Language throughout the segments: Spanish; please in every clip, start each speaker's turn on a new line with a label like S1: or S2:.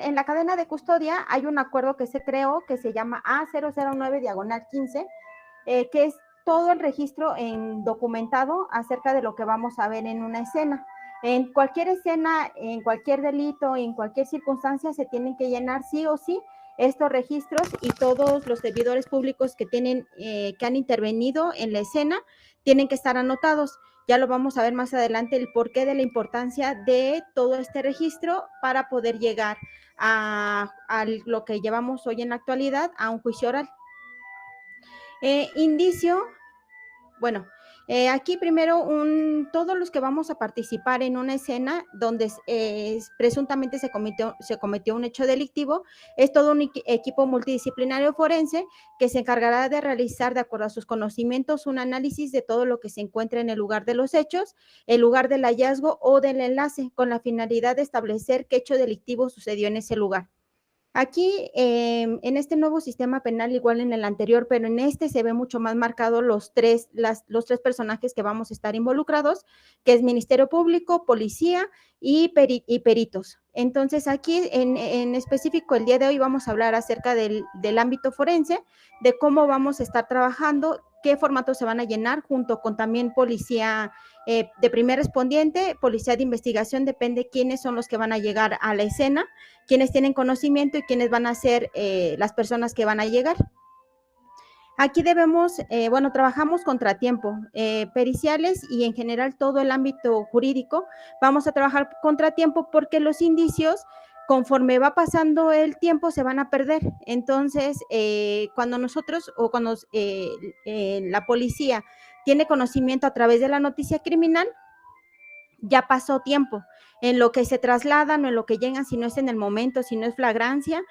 S1: en la cadena de custodia hay un acuerdo que se creó que se llama A009/15, que es todo el registro documentado acerca de lo que vamos a ver en una escena. En cualquier escena, en cualquier delito, en cualquier circunstancia, se tienen que llenar sí o sí estos registros, y todos los servidores públicos que han intervenido en la escena tienen que estar anotados. Ya lo vamos a ver más adelante, el porqué de la importancia de todo este registro para poder llegar a lo que llevamos hoy en la actualidad, a un juicio oral. Indicio, bueno, aquí primero todos los que vamos a participar en una escena donde presuntamente se cometió un hecho delictivo, es todo un equipo multidisciplinario forense que se encargará de realizar, de acuerdo a sus conocimientos, un análisis de todo lo que se encuentra en el lugar de los hechos, el lugar del hallazgo o del enlace, con la finalidad de establecer qué hecho delictivo sucedió en ese lugar. Aquí, en este nuevo sistema penal, igual en el anterior, pero en este se ve mucho más marcado los tres personajes que vamos a estar involucrados, que es Ministerio Público, Policía y peritos. Entonces, aquí en específico, el día de hoy vamos a hablar acerca del ámbito forense, de cómo vamos a estar trabajando, qué formatos se van a llenar, junto con también policía de primer respondiente, policía de investigación, depende quiénes son los que van a llegar a la escena, quienes tienen conocimiento y quienes van a ser las personas que van a llegar. Aquí trabajamos contratiempo, periciales y en general todo el ámbito jurídico. Vamos a trabajar contratiempo porque los indicios, conforme va pasando el tiempo, se van a perder. Entonces, cuando nosotros o cuando la policía tiene conocimiento a través de la noticia criminal, ya pasó tiempo. En lo que se trasladan o en lo que llegan, si no es en el momento, si no es flagrancia,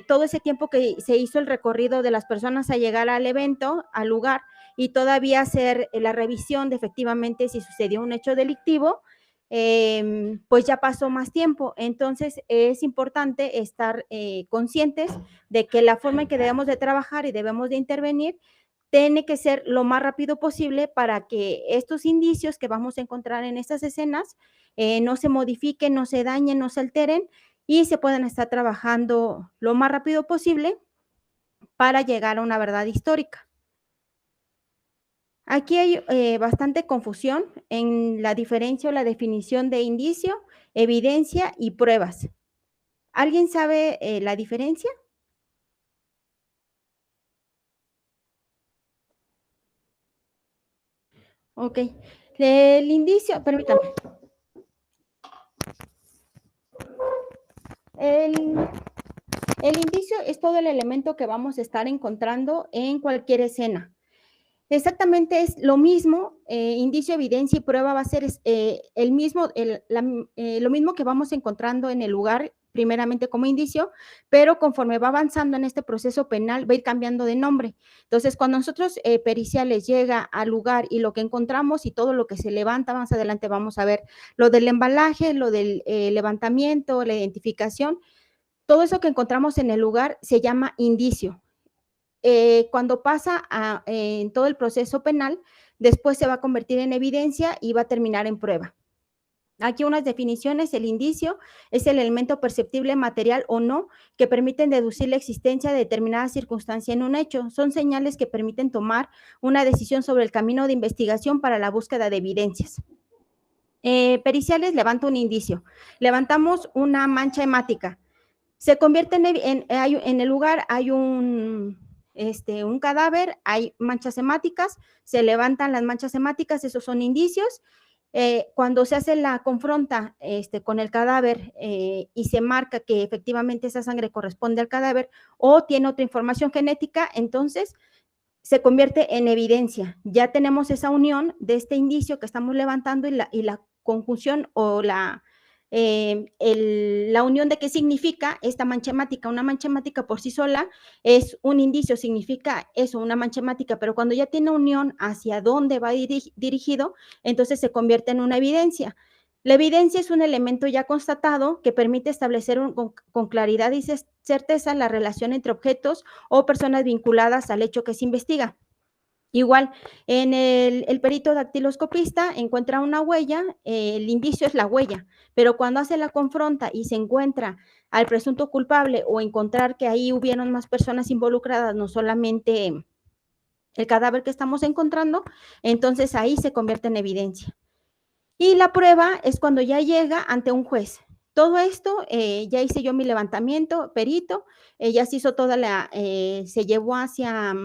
S1: todo ese tiempo que se hizo el recorrido de las personas a llegar al evento, al lugar, y todavía hacer la revisión de efectivamente si sucedió un hecho delictivo, pues ya pasó más tiempo. Entonces es importante estar conscientes de que la forma en que debemos de trabajar y debemos de intervenir tiene que ser lo más rápido posible para que estos indicios que vamos a encontrar en estas escenas no se modifiquen, no se dañen, no se alteren, y se puedan estar trabajando lo más rápido posible para llegar a una verdad histórica. Aquí hay bastante confusión en la diferencia o la definición de indicio, evidencia y pruebas. ¿Alguien sabe la diferencia? Ok. El indicio, permítame. El indicio es todo el elemento que vamos a estar encontrando en cualquier escena. Exactamente es lo mismo, indicio, evidencia y prueba va a ser lo mismo que vamos encontrando en el lugar, primeramente como indicio, pero conforme va avanzando en este proceso penal va a ir cambiando de nombre. Entonces, cuando nosotros periciales llega al lugar y lo que encontramos y todo lo que se levanta, más adelante vamos a ver lo del embalaje, lo del levantamiento, la identificación, todo eso que encontramos en el lugar se llama indicio. Cuando pasa en todo el proceso penal, después se va a convertir en evidencia y va a terminar en prueba. Aquí unas definiciones: el indicio es el elemento perceptible, material o no, que permiten deducir la existencia de determinada circunstancia en un hecho. Son señales que permiten tomar una decisión sobre el camino de investigación para la búsqueda de evidencias. Periciales levanta un indicio. Levantamos una mancha hemática. Se convierte en el lugar, hay un cadáver, hay manchas hemáticas, se levantan las manchas hemáticas, esos son indicios. Cuando se hace la confronta con el cadáver y se marca que efectivamente esa sangre corresponde al cadáver o tiene otra información genética, entonces se convierte en evidencia. Ya tenemos esa unión de este indicio que estamos levantando y la conjunción o la unión de qué significa esta mancha hemática. Una mancha hemática por sí sola es un indicio, significa eso, una mancha hemática, pero cuando ya tiene unión hacia dónde va dirigido, entonces se convierte en una evidencia. La evidencia es un elemento ya constatado que permite establecer con claridad y certeza la relación entre objetos o personas vinculadas al hecho que se investiga. Igual, en el perito dactiloscopista encuentra una huella, el indicio es la huella, pero cuando hace la confronta y se encuentra al presunto culpable o encontrar que ahí hubieron más personas involucradas, no solamente el cadáver que estamos encontrando, entonces ahí se convierte en evidencia. Y la prueba es cuando ya llega ante un juez. Todo esto, ya hice yo mi levantamiento, perito, ya se hizo toda se llevó hacia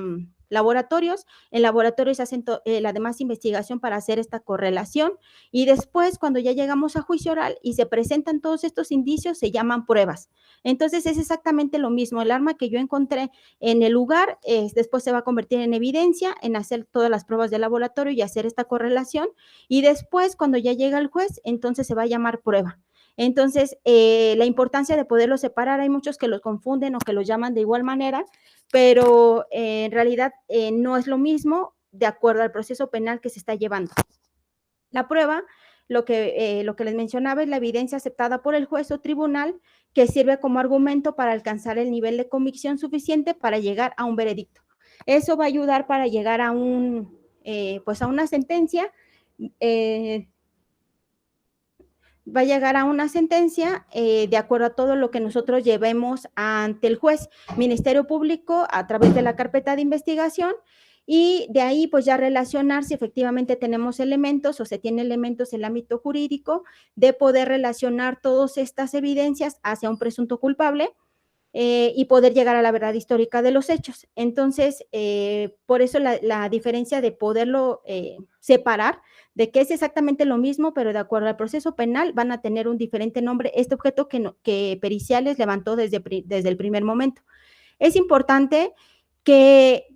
S1: laboratorios, en laboratorios se hacen la demás investigación para hacer esta correlación y después cuando ya llegamos a juicio oral y se presentan todos estos indicios, se llaman pruebas. Entonces es exactamente lo mismo, el arma que yo encontré en el lugar, después se va a convertir en evidencia, en hacer todas las pruebas de laboratorio y hacer esta correlación y después, cuando ya llega el juez, entonces se va a llamar prueba. Entonces, la importancia de poderlos separar, hay muchos que los confunden o que los llaman de igual manera, pero en realidad no es lo mismo de acuerdo al proceso penal que se está llevando. La prueba, lo que les mencionaba, es la evidencia aceptada por el juez o tribunal que sirve como argumento para alcanzar el nivel de convicción suficiente para llegar a un veredicto. Eso va a ayudar para llegar a pues a una sentencia va a llegar a una sentencia de acuerdo a todo lo que nosotros llevemos ante el juez, Ministerio Público, a través de la carpeta de investigación, y de ahí pues ya relacionar si efectivamente tenemos elementos o se tiene elementos en el ámbito jurídico de poder relacionar todas estas evidencias hacia un presunto culpable y poder llegar a la verdad histórica de los hechos. Entonces, por eso la diferencia de poderlo separar, de que es exactamente lo mismo, pero de acuerdo al proceso penal van a tener un diferente nombre este objeto que Periciales levantó desde el primer momento. Es importante que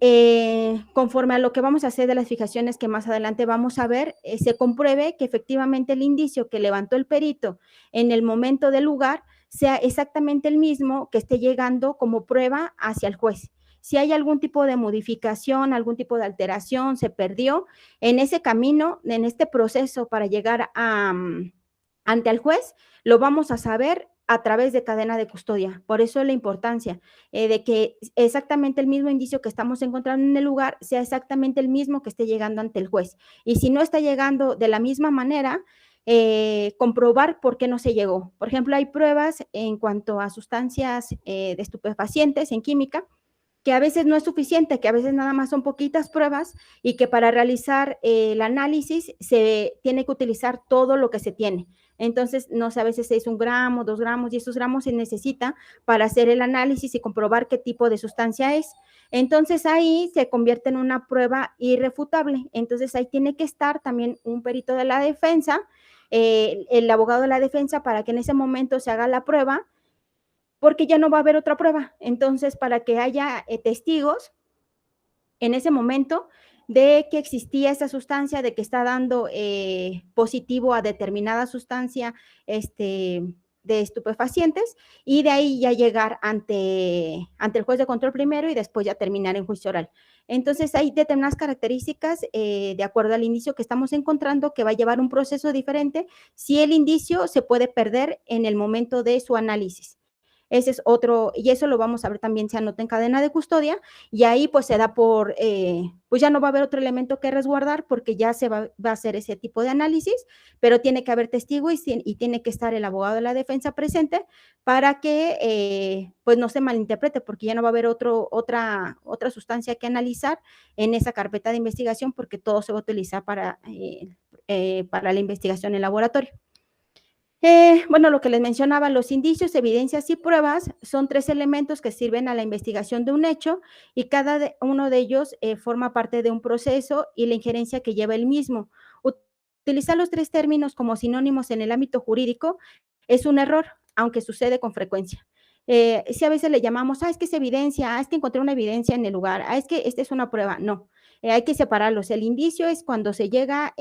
S1: conforme a lo que vamos a hacer de las fijaciones que más adelante vamos a ver, se compruebe que efectivamente el indicio que levantó el perito en el momento del lugar sea exactamente el mismo que esté llegando como prueba hacia el juez. Si hay algún tipo de modificación, algún tipo de alteración, se perdió, en ese camino, en este proceso para llegar ante el juez, lo vamos a saber a través de cadena de custodia. Por eso la importancia de que exactamente el mismo indicio que estamos encontrando en el lugar sea exactamente el mismo que esté llegando ante el juez. Y si no está llegando de la misma manera, comprobar por qué no se llegó. Por ejemplo, hay pruebas en cuanto a sustancias de estupefacientes en química, que a veces no es suficiente, que a veces nada más son poquitas pruebas y que para realizar el análisis se tiene que utilizar todo lo que se tiene. Entonces, no sé, a veces es 1 gramo, 2 gramos y esos gramos se necesita para hacer el análisis y comprobar qué tipo de sustancia es. Entonces, ahí se convierte en una prueba irrefutable. Entonces, ahí tiene que estar también un perito de la defensa, el abogado de la defensa, para que en ese momento se haga la prueba porque ya no va a haber otra prueba. Entonces, para que haya testigos en ese momento de que existía esa sustancia, de que está dando positivo a determinada sustancia de estupefacientes, y de ahí ya llegar ante el juez de control primero y después ya terminar en juicio oral. Entonces, hay determinadas características de acuerdo al indicio que estamos encontrando que va a llevar un proceso diferente si el indicio se puede perder en el momento de su análisis. Ese es otro, y eso lo vamos a ver también, se anota en cadena de custodia, y ahí pues se da por, pues ya no va a haber otro elemento que resguardar porque ya se va a hacer ese tipo de análisis, pero tiene que haber testigo y tiene que estar el abogado de la defensa presente para que pues no se malinterprete, porque ya no va a haber otra sustancia que analizar en esa carpeta de investigación porque todo se va a utilizar para la investigación en laboratorio. Bueno, lo que les mencionaba, los indicios, evidencias y pruebas son 3 elementos que sirven a la investigación de un hecho y cada uno de ellos forma parte de un proceso y la injerencia que lleva el mismo. Utilizar los 3 términos como sinónimos en el ámbito jurídico es un error, aunque sucede con frecuencia. Si a veces le llamamos, es que es evidencia, es que encontré una evidencia en el lugar, es que esta es una prueba. No, hay que separarlos. El indicio es cuando se llega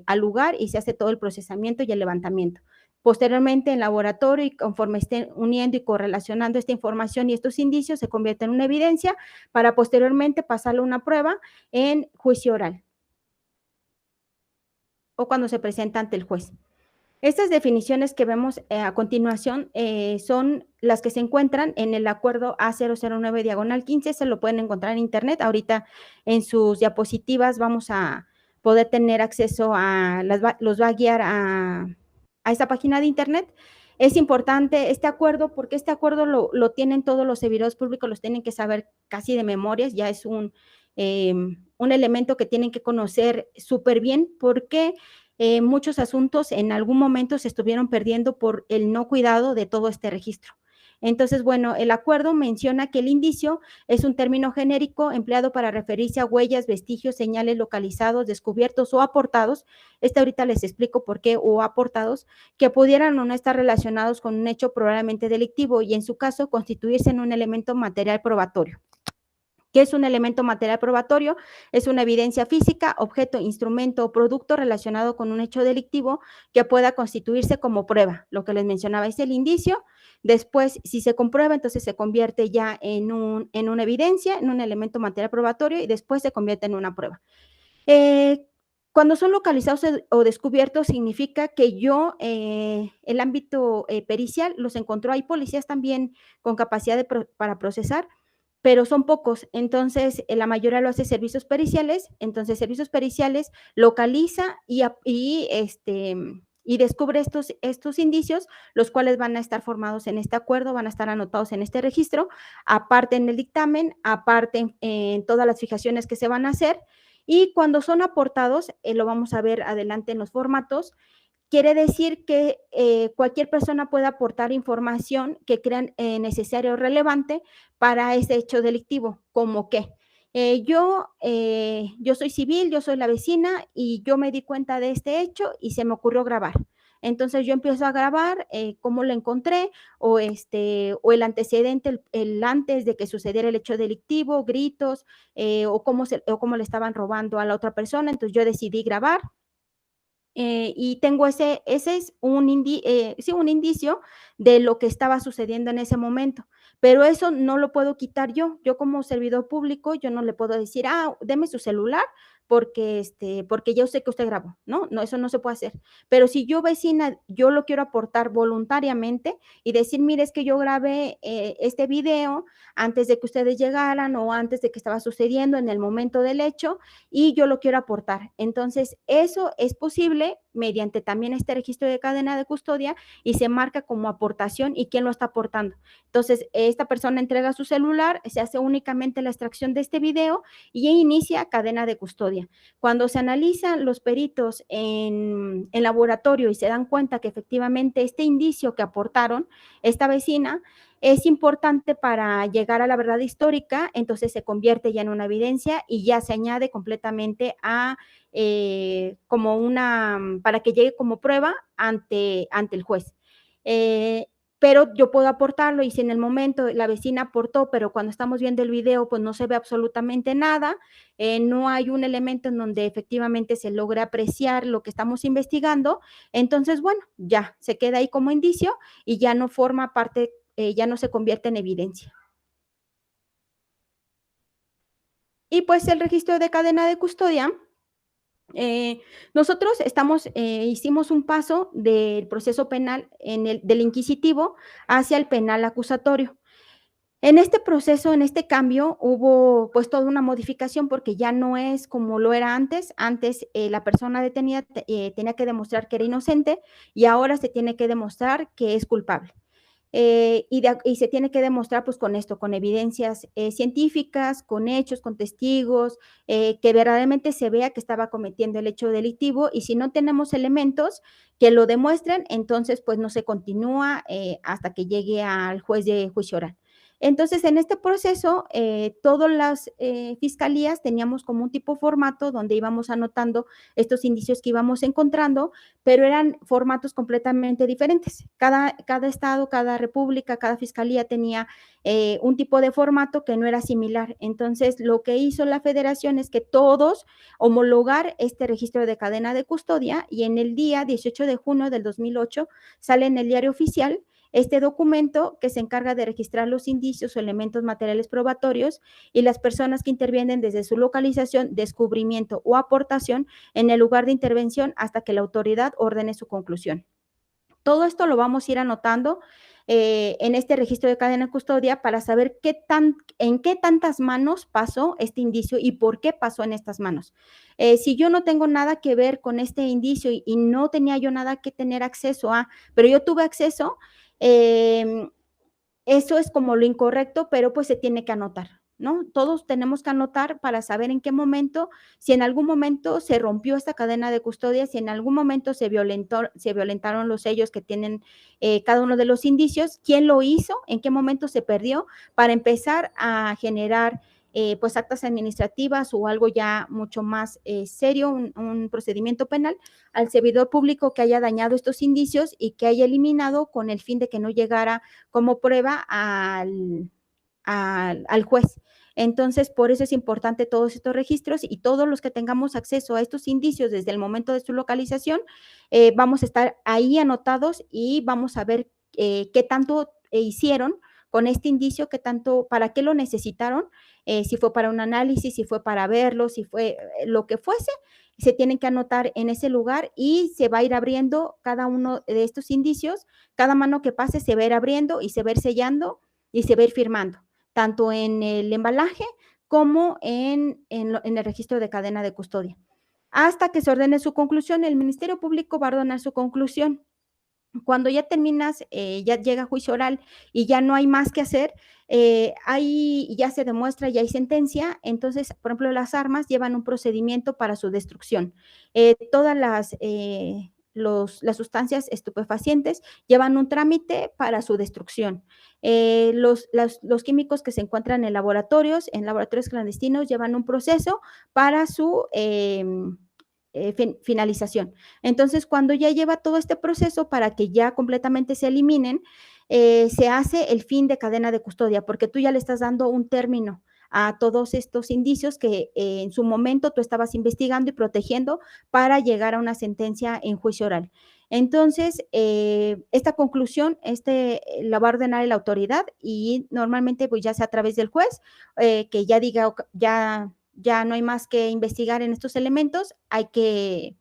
S1: al lugar y se hace todo el procesamiento y el levantamiento. Posteriormente, en laboratorio y conforme estén uniendo y correlacionando esta información y estos indicios, se convierte en una evidencia para posteriormente pasarlo a una prueba en juicio oral o cuando se presenta ante el juez. Estas definiciones que vemos a continuación son las que se encuentran en el acuerdo A009/15, se lo pueden encontrar en internet. Ahorita en sus diapositivas vamos a poder tener acceso a los va a guiar a esta página de internet. Es importante este acuerdo porque este acuerdo lo tienen todos los servidores públicos, los tienen que saber casi de memoria, ya es un elemento que tienen que conocer súper bien porque muchos asuntos en algún momento se estuvieron perdiendo por el no cuidado de todo este registro. Entonces, bueno, el acuerdo menciona que el indicio es un término genérico empleado para referirse a huellas, vestigios, señales localizados, descubiertos o aportados. Ahorita les explico por qué, o aportados, que pudieran o no estar relacionados con un hecho probablemente delictivo y en su caso constituirse en un elemento material probatorio. ¿Qué es un elemento material probatorio? Es una evidencia física, objeto, instrumento o producto relacionado con un hecho delictivo que pueda constituirse como prueba. Lo que les mencionaba es el indicio. Después, si se comprueba, entonces se convierte ya en una evidencia, en un elemento material probatorio y después se convierte en una prueba. Cuando son localizados o descubiertos, significa que el ámbito pericial los encontró. Hay policías también con capacidad para procesar, pero son pocos. Entonces, la mayoría lo hace servicios periciales. Entonces, servicios periciales localiza y descubre estos indicios, los cuales van a estar formados en este acuerdo, van a estar anotados en este registro, aparte en el dictamen, aparte en todas las fijaciones que se van a hacer. Y cuando son aportados, lo vamos a ver adelante en los formatos, quiere decir que cualquier persona puede aportar información que crean necesaria o relevante para ese hecho delictivo, como que yo soy civil, yo soy la vecina y yo me di cuenta de este hecho y se me ocurrió grabar. Entonces yo empiezo a grabar cómo lo encontré o el antecedente, el antes de que sucediera el hecho delictivo, gritos o cómo le estaban robando a la otra persona. Entonces yo decidí grabar. Y tengo ese es un indicio de lo que estaba sucediendo en ese momento, pero eso no lo puedo quitar yo. Yo como servidor público, yo no le puedo decir: deme su celular porque yo sé que usted grabó", ¿no? No, eso no se puede hacer. Pero si yo, vecina, yo lo quiero aportar voluntariamente y decir: "Mire, es que yo grabé, este video antes de que ustedes llegaran o antes de que estaba sucediendo en el momento del hecho y yo lo quiero aportar". Entonces, eso es posible mediante también este registro de cadena de custodia y se marca como aportación y quién lo está aportando. Entonces, esta persona entrega su celular, se hace únicamente la extracción de este video y inicia cadena de custodia. Cuando se analizan los peritos en laboratorio y se dan cuenta que efectivamente este indicio que aportaron esta vecina es importante para llegar a la verdad histórica, entonces se convierte ya en una evidencia y ya se añade completamente para que llegue como prueba ante el juez. Pero yo puedo aportarlo y si en el momento la vecina aportó, pero cuando estamos viendo el video, pues no se ve absolutamente nada, no hay un elemento en donde efectivamente se logre apreciar lo que estamos investigando, entonces, bueno, ya se queda ahí como indicio y ya no forma parte, ya no se convierte en evidencia. Y pues el registro de cadena de custodia, nosotros hicimos un paso del proceso penal del inquisitivo hacia el penal acusatorio. En este proceso, en este cambio, hubo pues toda una modificación porque ya no es como lo era antes. Antes la persona detenida tenía que demostrar que era inocente y ahora se tiene que demostrar que es culpable. Y se tiene que demostrar pues con esto, con evidencias científicas, con hechos, con testigos, que verdaderamente se vea que estaba cometiendo el hecho delictivo y si no tenemos elementos que lo demuestren, entonces pues no se continúa hasta que llegue al juez de juicio oral. Entonces, en este proceso, todas las fiscalías teníamos como un tipo formato donde íbamos anotando estos indicios que íbamos encontrando, pero eran formatos completamente diferentes. Cada estado, cada república, cada fiscalía tenía un tipo de formato que no era similar. Entonces, lo que hizo la federación es que todos homologar este registro de cadena de custodia y en el día 18 de junio del 2008 sale en el diario oficial este documento que se encarga de registrar los indicios o elementos materiales probatorios y las personas que intervienen desde su localización, descubrimiento o aportación en el lugar de intervención hasta que la autoridad ordene su conclusión. Todo esto lo vamos a ir anotando en este registro de cadena de custodia para saber en qué tantas manos pasó este indicio y por qué pasó en estas manos. Si yo no tengo nada que ver con este indicio y no tenía yo nada que tener acceso a, pero yo tuve acceso, eso es como lo incorrecto, pero pues se tiene que anotar, ¿no? Todos tenemos que anotar para saber en qué momento, si en algún momento se rompió esta cadena de custodia, si en algún momento se violentaron los sellos que tienen cada uno de los indicios, quién lo hizo, en qué momento se perdió, para empezar a generar pues actas administrativas o algo ya mucho más serio, un procedimiento penal al servidor público que haya dañado estos indicios y que haya eliminado con el fin de que no llegara como prueba al juez. Entonces, por eso es importante todos estos registros y todos los que tengamos acceso a estos indicios desde el momento de su localización, vamos a estar ahí anotados y vamos a ver qué tanto hicieron con este indicio, qué tanto, para qué lo necesitaron, si fue para un análisis, si fue para verlo, si fue lo que fuese, se tienen que anotar en ese lugar y se va a ir abriendo cada uno de estos indicios, cada mano que pase se va a ir abriendo y se va a ir sellando y se va a ir firmando, tanto en el embalaje como en el registro de cadena de custodia. Hasta que se ordene su conclusión, el Ministerio Público va a ordenar su conclusión. Cuando ya terminas, ya llega juicio oral y ya no hay más que hacer, ahí ya se demuestra, ya hay sentencia, entonces, por ejemplo, las armas llevan un procedimiento para su destrucción. Todas las sustancias estupefacientes llevan un trámite para su destrucción. Los químicos que se encuentran en laboratorios clandestinos, llevan un proceso para su finalización. Entonces, cuando ya lleva todo este proceso para que ya completamente se eliminen, se hace el fin de cadena de custodia, porque tú ya le estás dando un término a todos estos indicios que en su momento tú estabas investigando y protegiendo para llegar a una sentencia en juicio oral. Entonces, esta conclusión la va a ordenar la autoridad y normalmente pues ya sea a través del juez, que ya diga, ya no hay más que investigar en estos elementos, hay que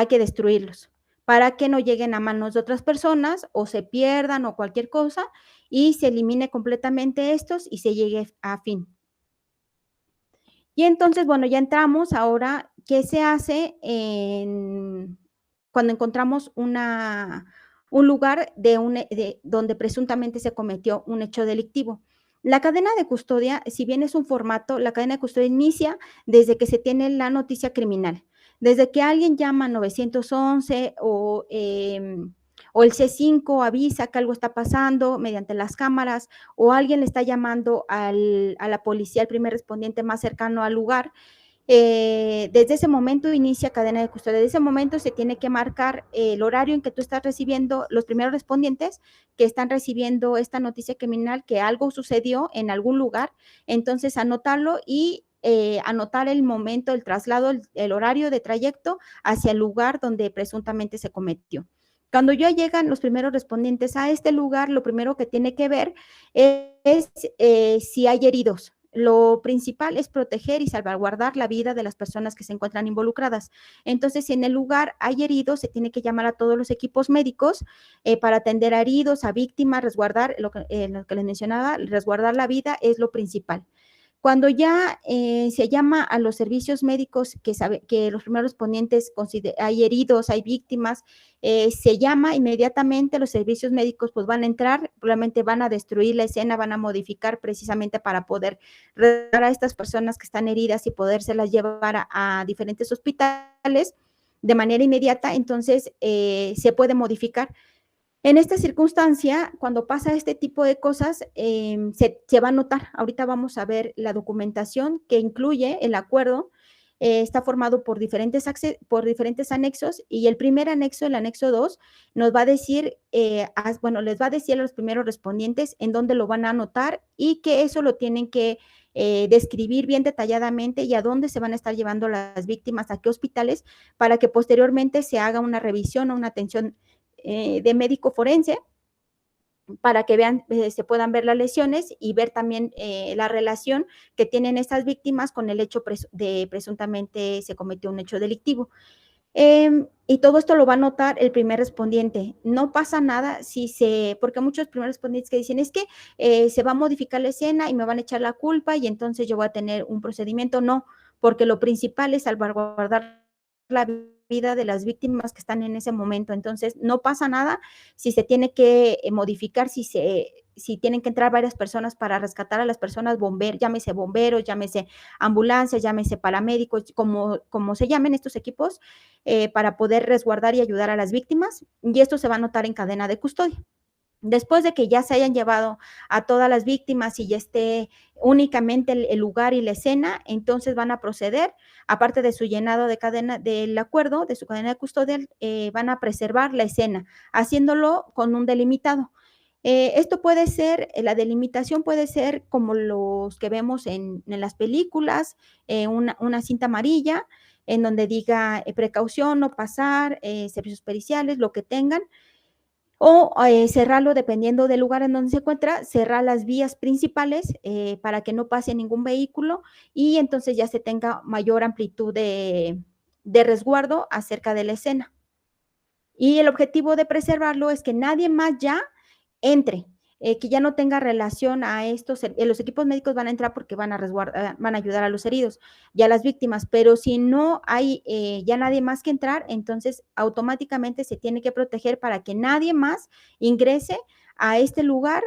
S1: destruirlos para que no lleguen a manos de otras personas o se pierdan o cualquier cosa y se elimine completamente estos y se llegue a fin. Y entonces, bueno, ya entramos ahora, ¿qué se hace cuando encontramos un lugar donde presuntamente se cometió un hecho delictivo? La cadena de custodia, si bien es un formato, la cadena de custodia inicia desde que se tiene la noticia criminal, desde que alguien llama 911 o el C5 avisa que algo está pasando mediante las cámaras o alguien le está llamando a la policía, al primer respondiente más cercano al lugar. Desde ese momento inicia cadena de custodia. Desde ese momento se tiene que marcar el horario en que tú estás recibiendo, los primeros respondientes que están recibiendo esta noticia criminal, que algo sucedió en algún lugar, entonces anotarlo y anotar el momento, el traslado, el horario de trayecto hacia el lugar donde presuntamente se cometió. Cuando ya llegan los primeros respondientes a este lugar, lo primero que tiene que ver es si hay heridos. Lo principal es proteger y salvaguardar la vida de las personas que se encuentran involucradas. Entonces, si en el lugar hay heridos, se tiene que llamar a todos los equipos médicos para atender a heridos, a víctimas, resguardar, lo que les mencionaba, resguardar la vida es lo principal. Cuando ya se llama a los servicios médicos que los primeros respondientes hay heridos, hay víctimas, se llama inmediatamente, los servicios médicos pues van a entrar, probablemente van a destruir la escena, van a modificar precisamente para poder rescatar a estas personas que están heridas y podérselas llevar a diferentes hospitales de manera inmediata, entonces se puede modificar. En esta circunstancia, cuando pasa este tipo de cosas, se va a notar. Ahorita vamos a ver la documentación que incluye el acuerdo. Está formado por diferentes anexos y el primer anexo, el anexo 2, nos va a decir, les va a decir a los primeros respondientes en dónde lo van a anotar y que eso lo tienen que describir bien detalladamente y a dónde se van a estar llevando las víctimas, a qué hospitales, para que posteriormente se haga una revisión o una atención de médico forense para que vean, se puedan ver las lesiones y ver también la relación que tienen estas víctimas con el hecho de presuntamente se cometió un hecho delictivo. Y todo esto lo va a notar el primer respondiente. No pasa nada si porque muchos primeros respondientes que dicen, es que se va a modificar la escena y me van a echar la culpa y entonces yo voy a tener un procedimiento. No, porque lo principal es salvaguardar la vida de las víctimas que están en ese momento. Entonces, no pasa nada si se tiene que modificar, si tienen que entrar varias personas para rescatar a las personas, bomberos, llámese ambulancias, llámese paramédicos, como se llamen estos equipos, para poder resguardar y ayudar a las víctimas, y esto se va a notar en cadena de custodia. Después de que ya se hayan llevado a todas las víctimas y ya esté únicamente el lugar y la escena, entonces van a proceder, aparte de su llenado de cadena del acuerdo, de su cadena de custodia, van a preservar la escena, haciéndolo con un delimitado. Esto puede ser, la delimitación puede ser como los que vemos en las películas, una cinta amarilla en donde diga precaución, no pasar, servicios periciales, lo que tengan, o cerrarlo dependiendo del lugar en donde se encuentra, cerrar las vías principales para que no pase ningún vehículo y entonces ya se tenga mayor amplitud de resguardo acerca de la escena. Y el objetivo de preservarlo es que nadie más ya entre, que ya no tenga relación a estos, los equipos médicos van a entrar porque van a resguardar, van a ayudar a los heridos y a las víctimas, pero si no hay ya nadie más que entrar, entonces automáticamente se tiene que proteger para que nadie más ingrese a este lugar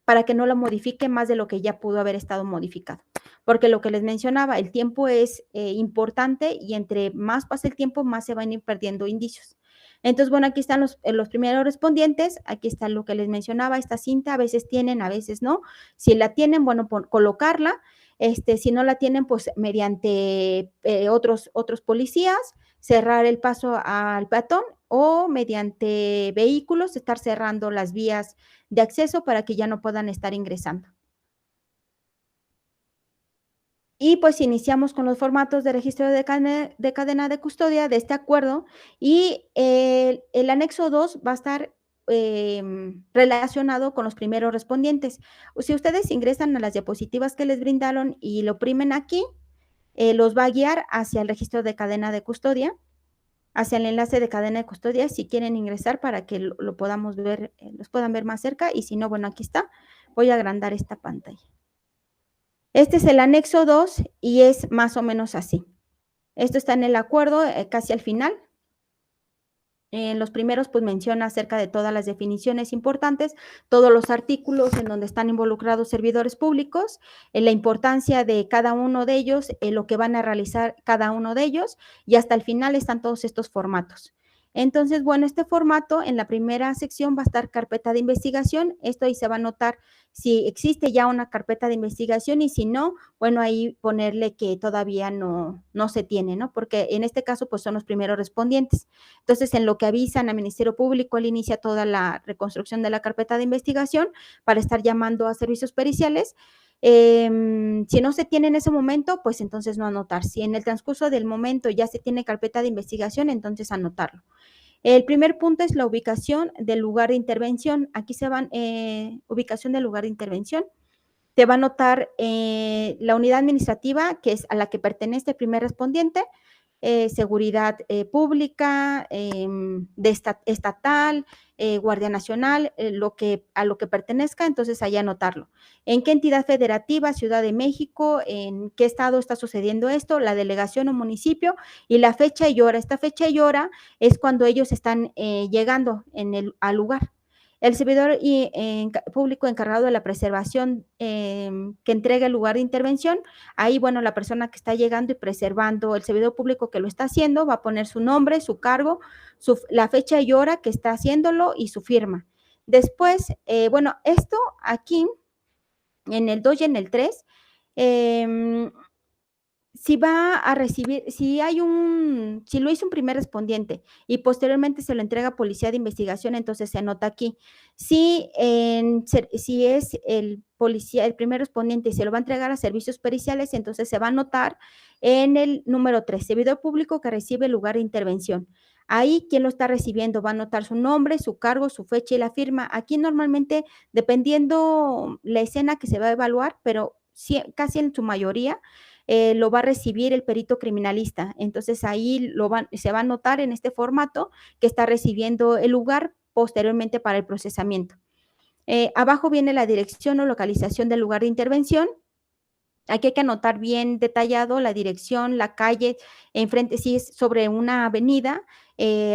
S1: para que no lo modifique más de lo que ya pudo haber estado modificado. Porque lo que les mencionaba, el tiempo es importante y entre más pasa el tiempo, más se van a ir perdiendo indicios. Entonces, bueno, aquí están los primeros respondientes, aquí está lo que les mencionaba, esta cinta, a veces tienen, a veces no. Si la tienen, bueno, colocarla, si no la tienen, pues mediante otros policías, cerrar el paso al peatón o mediante vehículos, estar cerrando las vías de acceso para que ya no puedan estar ingresando. Y pues iniciamos con los formatos de registro de cadena de custodia de este acuerdo y el anexo 2 va a estar relacionado con los primeros respondientes. Si ustedes ingresan a las diapositivas que les brindaron y lo oprimen aquí, los va a guiar hacia el registro de cadena de custodia, hacia el enlace de cadena de custodia si quieren ingresar para que lo podamos ver, los puedan ver más cerca y si no, bueno, aquí está. Voy a agrandar esta pantalla. Este es el anexo 2 y es más o menos así. Esto está en el acuerdo casi al final. En los primeros, pues menciona acerca de todas las definiciones importantes, todos los artículos en donde están involucrados servidores públicos, la importancia de cada uno de ellos, lo que van a realizar cada uno de ellos, y hasta el final están todos estos formatos. Entonces, bueno, este formato en la primera sección va a estar carpeta de investigación. Esto ahí se va a notar si existe ya una carpeta de investigación y si no, bueno, ahí ponerle que todavía no se tiene, ¿no? Porque en este caso, pues son los primeros respondientes. Entonces, en lo que avisan al Ministerio Público, él inicia toda la reconstrucción de la carpeta de investigación para estar llamando a servicios periciales. Si no se tiene en ese momento, pues entonces no anotar. Si en el transcurso del momento ya se tiene carpeta de investigación, entonces anotarlo. El primer punto es la ubicación del lugar de intervención. Aquí se van, ubicación del lugar de intervención. Te va a anotar la unidad administrativa, que es a la que pertenece el primer respondiente, seguridad pública, estatal, Guardia Nacional, a lo que pertenezca, entonces ahí anotarlo. ¿En qué entidad federativa, Ciudad de México, en qué estado está sucediendo esto, la delegación o municipio y la fecha y hora? Esta fecha y hora es cuando ellos están llegando al lugar. El servidor público encargado de la preservación que entrega el lugar de intervención, ahí, bueno, la persona que está llegando y preservando, el servidor público que lo está haciendo, va a poner su nombre, su cargo, la fecha y hora que está haciéndolo y su firma. Después, bueno, esto aquí, en el 2 y en el 3, si va a recibir, si lo hizo un primer respondiente y posteriormente se lo entrega a Policía de Investigación, entonces se anota aquí. Si es el policía, el primer respondiente y se lo va a entregar a servicios periciales, entonces se va a anotar en el número 3, servidor público que recibe el lugar de intervención. Ahí, ¿quién lo está recibiendo? Va a anotar su nombre, su cargo, su fecha y la firma. Aquí normalmente, dependiendo la escena que se va a evaluar, pero sí, casi en su mayoría, lo va a recibir el perito criminalista. Entonces ahí se va a anotar en este formato que está recibiendo el lugar posteriormente para el procesamiento. Abajo viene la dirección o localización del lugar de intervención. Aquí hay que anotar bien detallado la dirección, la calle, enfrente, si es sobre una avenida,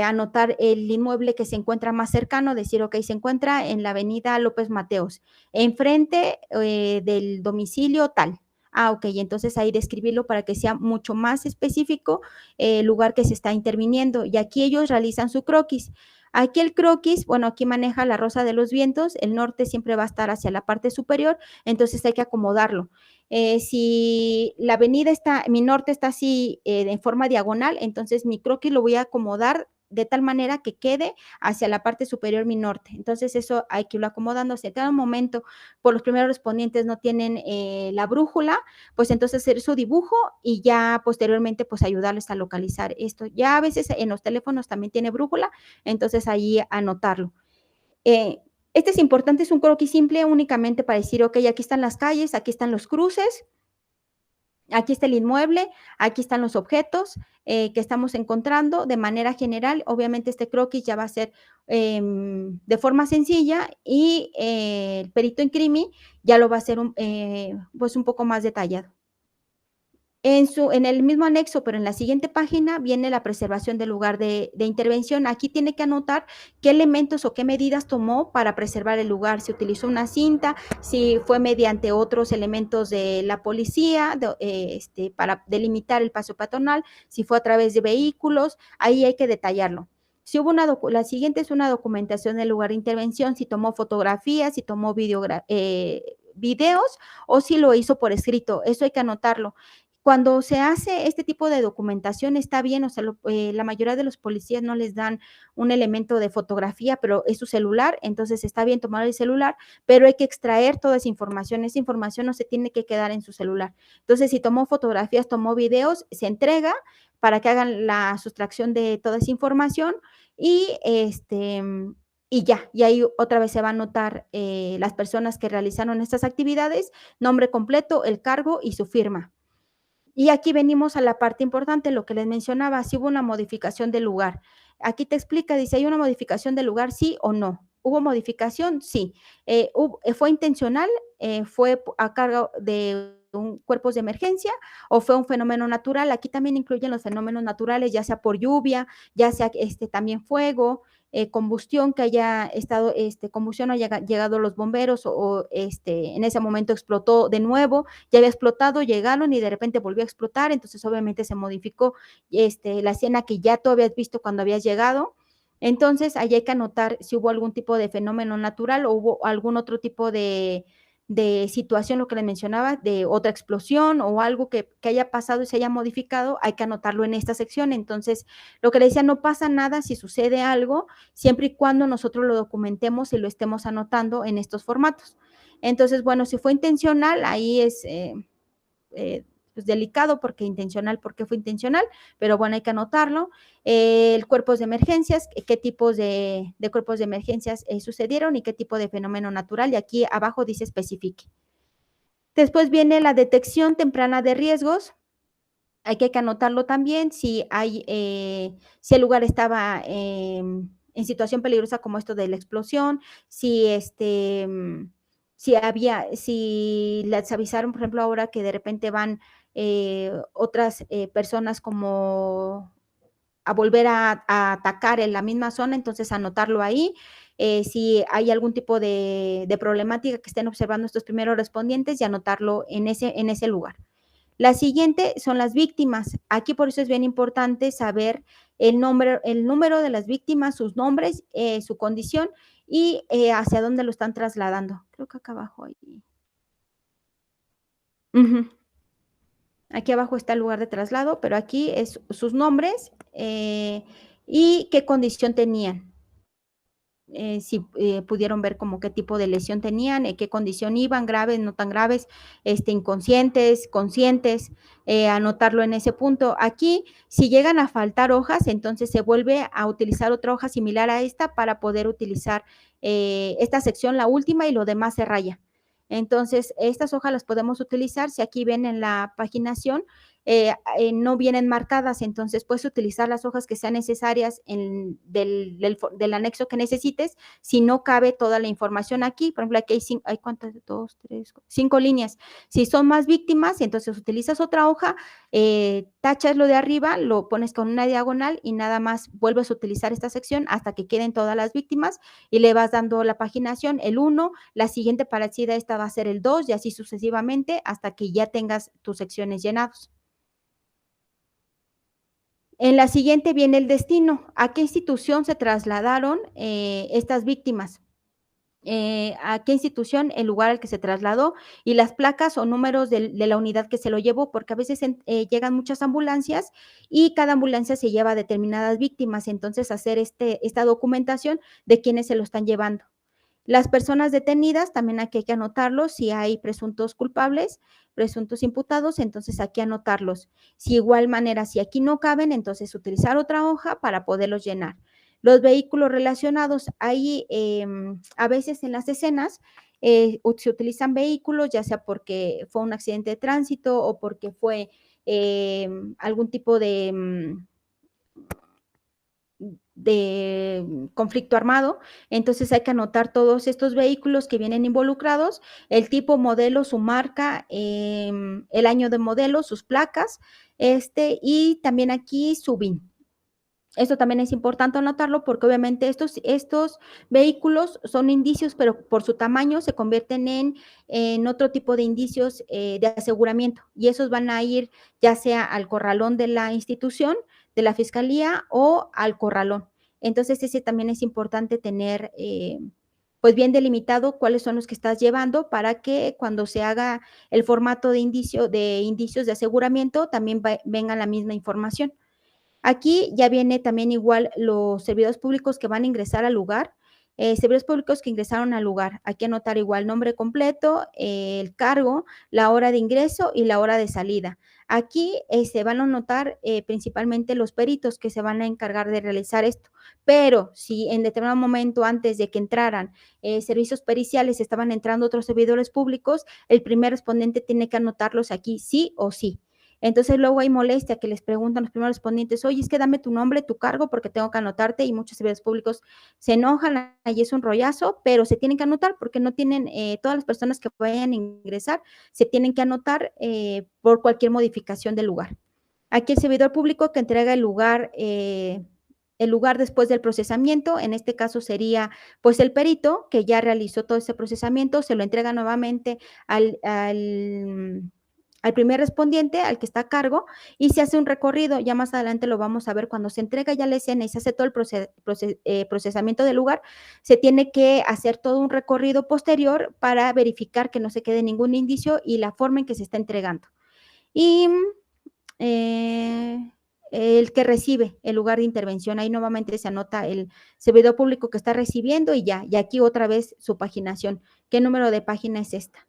S1: anotar el inmueble que se encuentra más cercano, decir, ok, se encuentra en la avenida López Mateos, enfrente del domicilio tal. Ah, ok, entonces ahí describirlo para que sea mucho más específico el lugar que se está interviniendo. Y aquí ellos realizan su croquis. Aquí el croquis, bueno, aquí maneja la rosa de los vientos, el norte siempre va a estar hacia la parte superior, entonces hay que acomodarlo. Si la avenida está, mi norte está así en forma diagonal, entonces mi croquis lo voy a acomodar de tal manera que quede hacia la parte superior mi norte. Entonces eso hay que irlo acomodando. Si a cada momento por los primeros respondientes no tienen la brújula, pues entonces hacer su dibujo y ya posteriormente pues ayudarles a localizar esto. Ya a veces en los teléfonos también tiene brújula, entonces ahí anotarlo. Este es importante, es un croquis simple únicamente para decir, ok, aquí están las calles, aquí están los cruces, aquí está el inmueble, aquí están los objetos que estamos encontrando de manera general. Obviamente este croquis ya va a ser de forma sencilla y el perito en crimi ya lo va a hacer pues un poco más detallado. En el mismo anexo, pero en la siguiente página, viene la preservación del lugar de intervención. Aquí tiene que anotar qué elementos o qué medidas tomó para preservar el lugar. Si utilizó una cinta, si fue mediante otros elementos de la policía para delimitar el paso peatonal, si fue a través de vehículos, ahí hay que detallarlo. Si hubo la siguiente es una documentación del lugar de intervención, si tomó fotografías, si tomó videos o si lo hizo por escrito. Eso hay que anotarlo. Cuando se hace este tipo de documentación está bien, o sea, la mayoría de los policías no les dan un elemento de fotografía, pero es su celular, entonces está bien tomar el celular, pero hay que extraer toda esa información no se tiene que quedar en su celular. Entonces, si tomó fotografías, tomó videos, se entrega para que hagan la sustracción de toda esa información y ya, y ahí otra vez se va a anotar las personas que realizaron estas actividades, nombre completo, el cargo y su firma. Y aquí venimos a la parte importante, lo que les mencionaba, si hubo una modificación del lugar. Aquí te explica, dice, ¿hay una modificación del lugar, sí o no? ¿Hubo modificación? Sí. ¿Fue intencional? ¿Fue a cargo de cuerpos de emergencia o fue un fenómeno natural? Aquí también incluyen los fenómenos naturales, ya sea por lluvia, ya sea también fuego, combustión, que haya estado, combustión, haya llegado los bomberos o en ese momento explotó de nuevo, ya había explotado, llegaron y de repente volvió a explotar, entonces obviamente se modificó la escena que ya tú habías visto cuando habías llegado. Entonces, ahí hay que anotar si hubo algún tipo de fenómeno natural o hubo algún otro tipo de situación, lo que les mencionaba, de otra explosión o algo que haya pasado y se haya modificado, hay que anotarlo en esta sección. Entonces, lo que le decía, no pasa nada si sucede algo, siempre y cuando nosotros lo documentemos y lo estemos anotando en estos formatos. Entonces, bueno, si fue intencional, ahí es pues delicado porque intencional, porque fue intencional, pero bueno, hay que anotarlo. El cuerpos de emergencias, qué tipos de cuerpos de emergencias sucedieron y qué tipo de fenómeno natural, y aquí abajo dice especifique. Después viene la detección temprana de riesgos. Hay que anotarlo también si si el lugar estaba en situación peligrosa como esto de la explosión, si si les avisaron, por ejemplo, ahora que de repente van otras personas como a volver a atacar en la misma zona, entonces anotarlo ahí. Si hay algún tipo de problemática que estén observando estos primeros respondientes y anotarlo en ese lugar. La siguiente son las víctimas. Aquí por eso es bien importante saber el número de las víctimas, sus nombres, su condición y hacia dónde lo están trasladando. Creo que acá abajo hay. Ujú. Aquí abajo está el lugar de traslado, pero aquí es sus nombres y qué condición tenían. Si pudieron ver como qué tipo de lesión tenían, qué condición iban, graves, no tan graves, inconscientes, conscientes, anotarlo en ese punto. Aquí, si llegan a faltar hojas, entonces se vuelve a utilizar otra hoja similar a esta para poder utilizar esta sección, la última, y lo demás se raya. Entonces, estas hojas las podemos utilizar, si aquí ven en la paginación, no vienen marcadas, entonces puedes utilizar las hojas que sean necesarias del anexo que necesites, si no cabe toda la información aquí. Por ejemplo, aquí hay ¿cuántas? 2, 3, 5 líneas. Si son más víctimas, entonces utilizas otra hoja, tachas lo de arriba, lo pones con una diagonal y nada más vuelves a utilizar esta sección hasta que queden todas las víctimas y le vas dando la paginación, el 1, la siguiente parecida a esta va a ser el 2 y así sucesivamente hasta que ya tengas tus secciones llenados. En la siguiente viene el destino. ¿A qué institución se trasladaron estas víctimas? A qué institución, el lugar al que se trasladó y las placas o números de la unidad que se lo llevó, porque a veces llegan muchas ambulancias y cada ambulancia se lleva a determinadas víctimas, entonces hacer esta documentación de quiénes se lo están llevando. Las personas detenidas, también aquí hay que anotarlos, si hay presuntos culpables, presuntos imputados, entonces aquí anotarlos. Si igual manera, si aquí no caben, entonces utilizar otra hoja para poderlos llenar. Los vehículos relacionados, ahí a veces en las escenas se utilizan vehículos, ya sea porque fue un accidente de tránsito o porque fue algún tipo de conflicto armado, entonces hay que anotar todos estos vehículos que vienen involucrados, el tipo, modelo, su marca, el año de modelo, sus placas, y también aquí su VIN. Esto también es importante anotarlo porque obviamente estos vehículos son indicios, pero por su tamaño se convierten en otro tipo de indicios de aseguramiento y esos van a ir ya sea al corralón de la institución, de la fiscalía o al corralón. Entonces ese también es importante tener pues bien delimitado cuáles son los que estás llevando para que cuando se haga el formato de indicios de aseguramiento también venga la misma información. Aquí ya viene también igual los servidores públicos que van a ingresar al lugar, servidores públicos que ingresaron al lugar. Aquí anotar igual nombre completo, el cargo, la hora de ingreso y la hora de salida. Aquí se van a anotar principalmente los peritos que se van a encargar de realizar esto. Pero si en determinado momento antes de que entraran servicios periciales estaban entrando otros servidores públicos, el primer respondente tiene que anotarlos aquí sí o sí. Entonces luego hay molestia que les preguntan los primeros respondientes, oye, es que dame tu nombre, tu cargo, porque tengo que anotarte y muchos servidores públicos se enojan, ahí es un rollazo, pero se tienen que anotar porque no tienen, todas las personas que vayan a ingresar, se tienen que anotar por cualquier modificación del lugar. Aquí el servidor público que entrega el lugar después del procesamiento, en este caso sería pues el perito que ya realizó todo ese procesamiento, se lo entrega nuevamente al primer respondiente, al que está a cargo, y se hace un recorrido, ya más adelante lo vamos a ver, cuando se entrega ya la escena y se hace todo el procesamiento del lugar, se tiene que hacer todo un recorrido posterior para verificar que no se quede ningún indicio y la forma en que se está entregando. Y el que recibe el lugar de intervención, ahí nuevamente se anota el servidor público que está recibiendo y ya, y aquí otra vez su paginación. ¿Qué número de página es esta?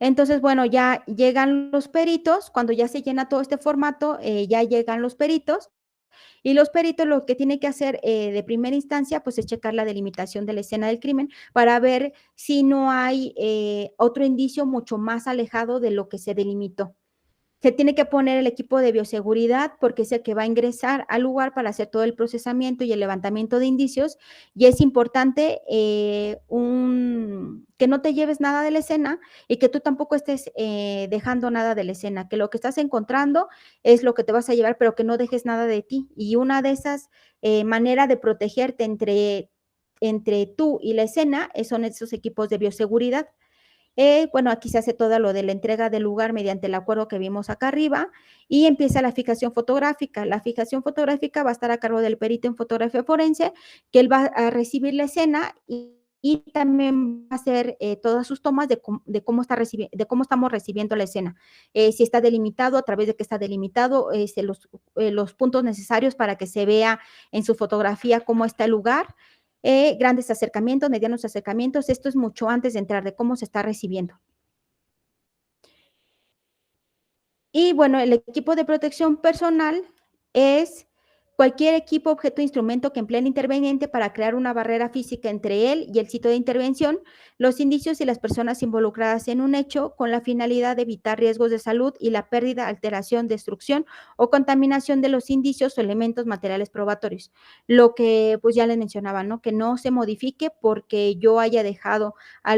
S1: Entonces, bueno, ya llegan los peritos, cuando ya se llena todo este formato, ya llegan los peritos y los peritos lo que tienen que hacer de primera instancia, pues es checar la delimitación de la escena del crimen para ver si no hay otro indicio mucho más alejado de lo que se delimitó. Se tiene que poner el equipo de bioseguridad porque es el que va a ingresar al lugar para hacer todo el procesamiento y el levantamiento de indicios y es importante que no te lleves nada de la escena y que tú tampoco estés dejando nada de la escena, que lo que estás encontrando es lo que te vas a llevar, pero que no dejes nada de ti. Y una de esas maneras de protegerte entre tú y la escena son esos equipos de bioseguridad. Bueno, aquí se hace todo lo de la entrega del lugar mediante el acuerdo que vimos acá arriba y empieza la fijación fotográfica. La fijación fotográfica va a estar a cargo del perito en fotografía forense, que él va a recibir la escena y también va a hacer todas sus tomas de cómo estamos recibiendo la escena. Si está delimitado, a través de qué está delimitado, los puntos necesarios para que se vea en su fotografía cómo está el lugar. Grandes acercamientos, medianos acercamientos, esto es mucho antes de entrar, de cómo se está recibiendo. Y bueno, el equipo de protección personal es Cualquier equipo, objeto o instrumento que emplee el interveniente para crear una barrera física entre él y el sitio de intervención, los indicios y las personas involucradas en un hecho con la finalidad de evitar riesgos de salud y la pérdida, alteración, destrucción o contaminación de los indicios o elementos materiales probatorios. Lo que pues ya les mencionaba, ¿no? Que no se modifique porque yo haya dejado a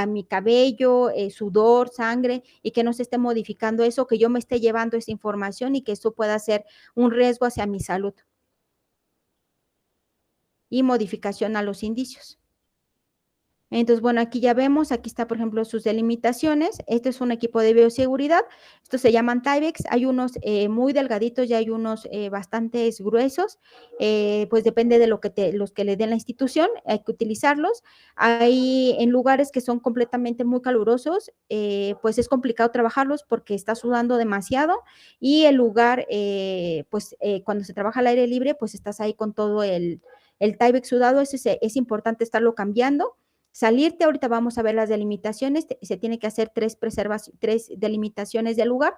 S1: mi cabello, sudor, sangre y que no se esté modificando eso, que yo me esté llevando esa información y que eso pueda ser un riesgo hacia mi salud y modificación a los indicios. Entonces, bueno, aquí ya vemos, aquí está, por ejemplo, sus delimitaciones. Este es un equipo de bioseguridad. Estos se llaman Tyvek. Hay unos muy delgaditos y hay unos bastante gruesos. Pues depende de los que le den la institución, hay que utilizarlos. Hay en lugares que son completamente muy calurosos, pues es complicado trabajarlos porque está sudando demasiado y el lugar, cuando se trabaja al aire libre, pues estás ahí con todo el Tyvek sudado. Es importante estarlo cambiando. Salirte, ahorita vamos a ver las delimitaciones, se tiene que hacer tres delimitaciones del lugar,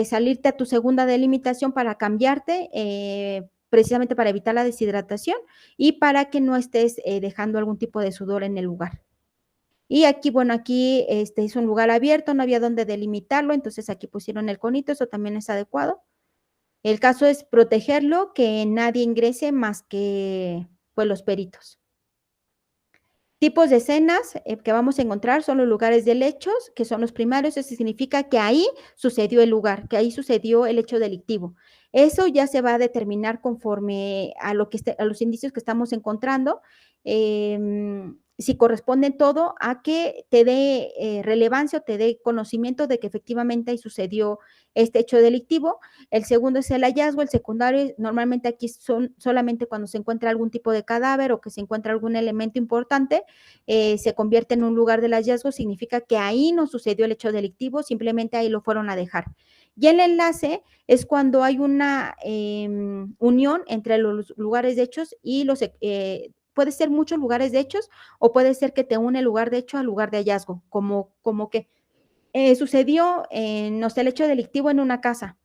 S1: salirte a tu segunda delimitación para cambiarte, precisamente para evitar la deshidratación y para que no estés dejando algún tipo de sudor en el lugar. Y aquí, bueno, aquí es un lugar abierto, no había dónde delimitarlo, entonces aquí pusieron el conito, eso también es adecuado. El caso es protegerlo, que nadie ingrese más que pues los peritos. Tipos de escenas que vamos a encontrar son los lugares de hechos, que son los primarios. Eso significa que ahí sucedió el lugar, que ahí sucedió el hecho delictivo. Eso ya se va a determinar conforme a los indicios que estamos encontrando, si corresponde todo a que te dé relevancia o te dé conocimiento de que efectivamente ahí sucedió este hecho delictivo. El segundo es el hallazgo, el secundario normalmente aquí son solamente cuando se encuentra algún tipo de cadáver o que se encuentra algún elemento importante, se convierte en un lugar del hallazgo, significa que ahí no sucedió el hecho delictivo, simplemente ahí lo fueron a dejar. Y el enlace es cuando hay una unión entre los lugares de hechos y puede ser muchos lugares de hechos o puede ser que te une el lugar de hecho al lugar de hallazgo, como que sucedió, no sé, el hecho delictivo en una casa.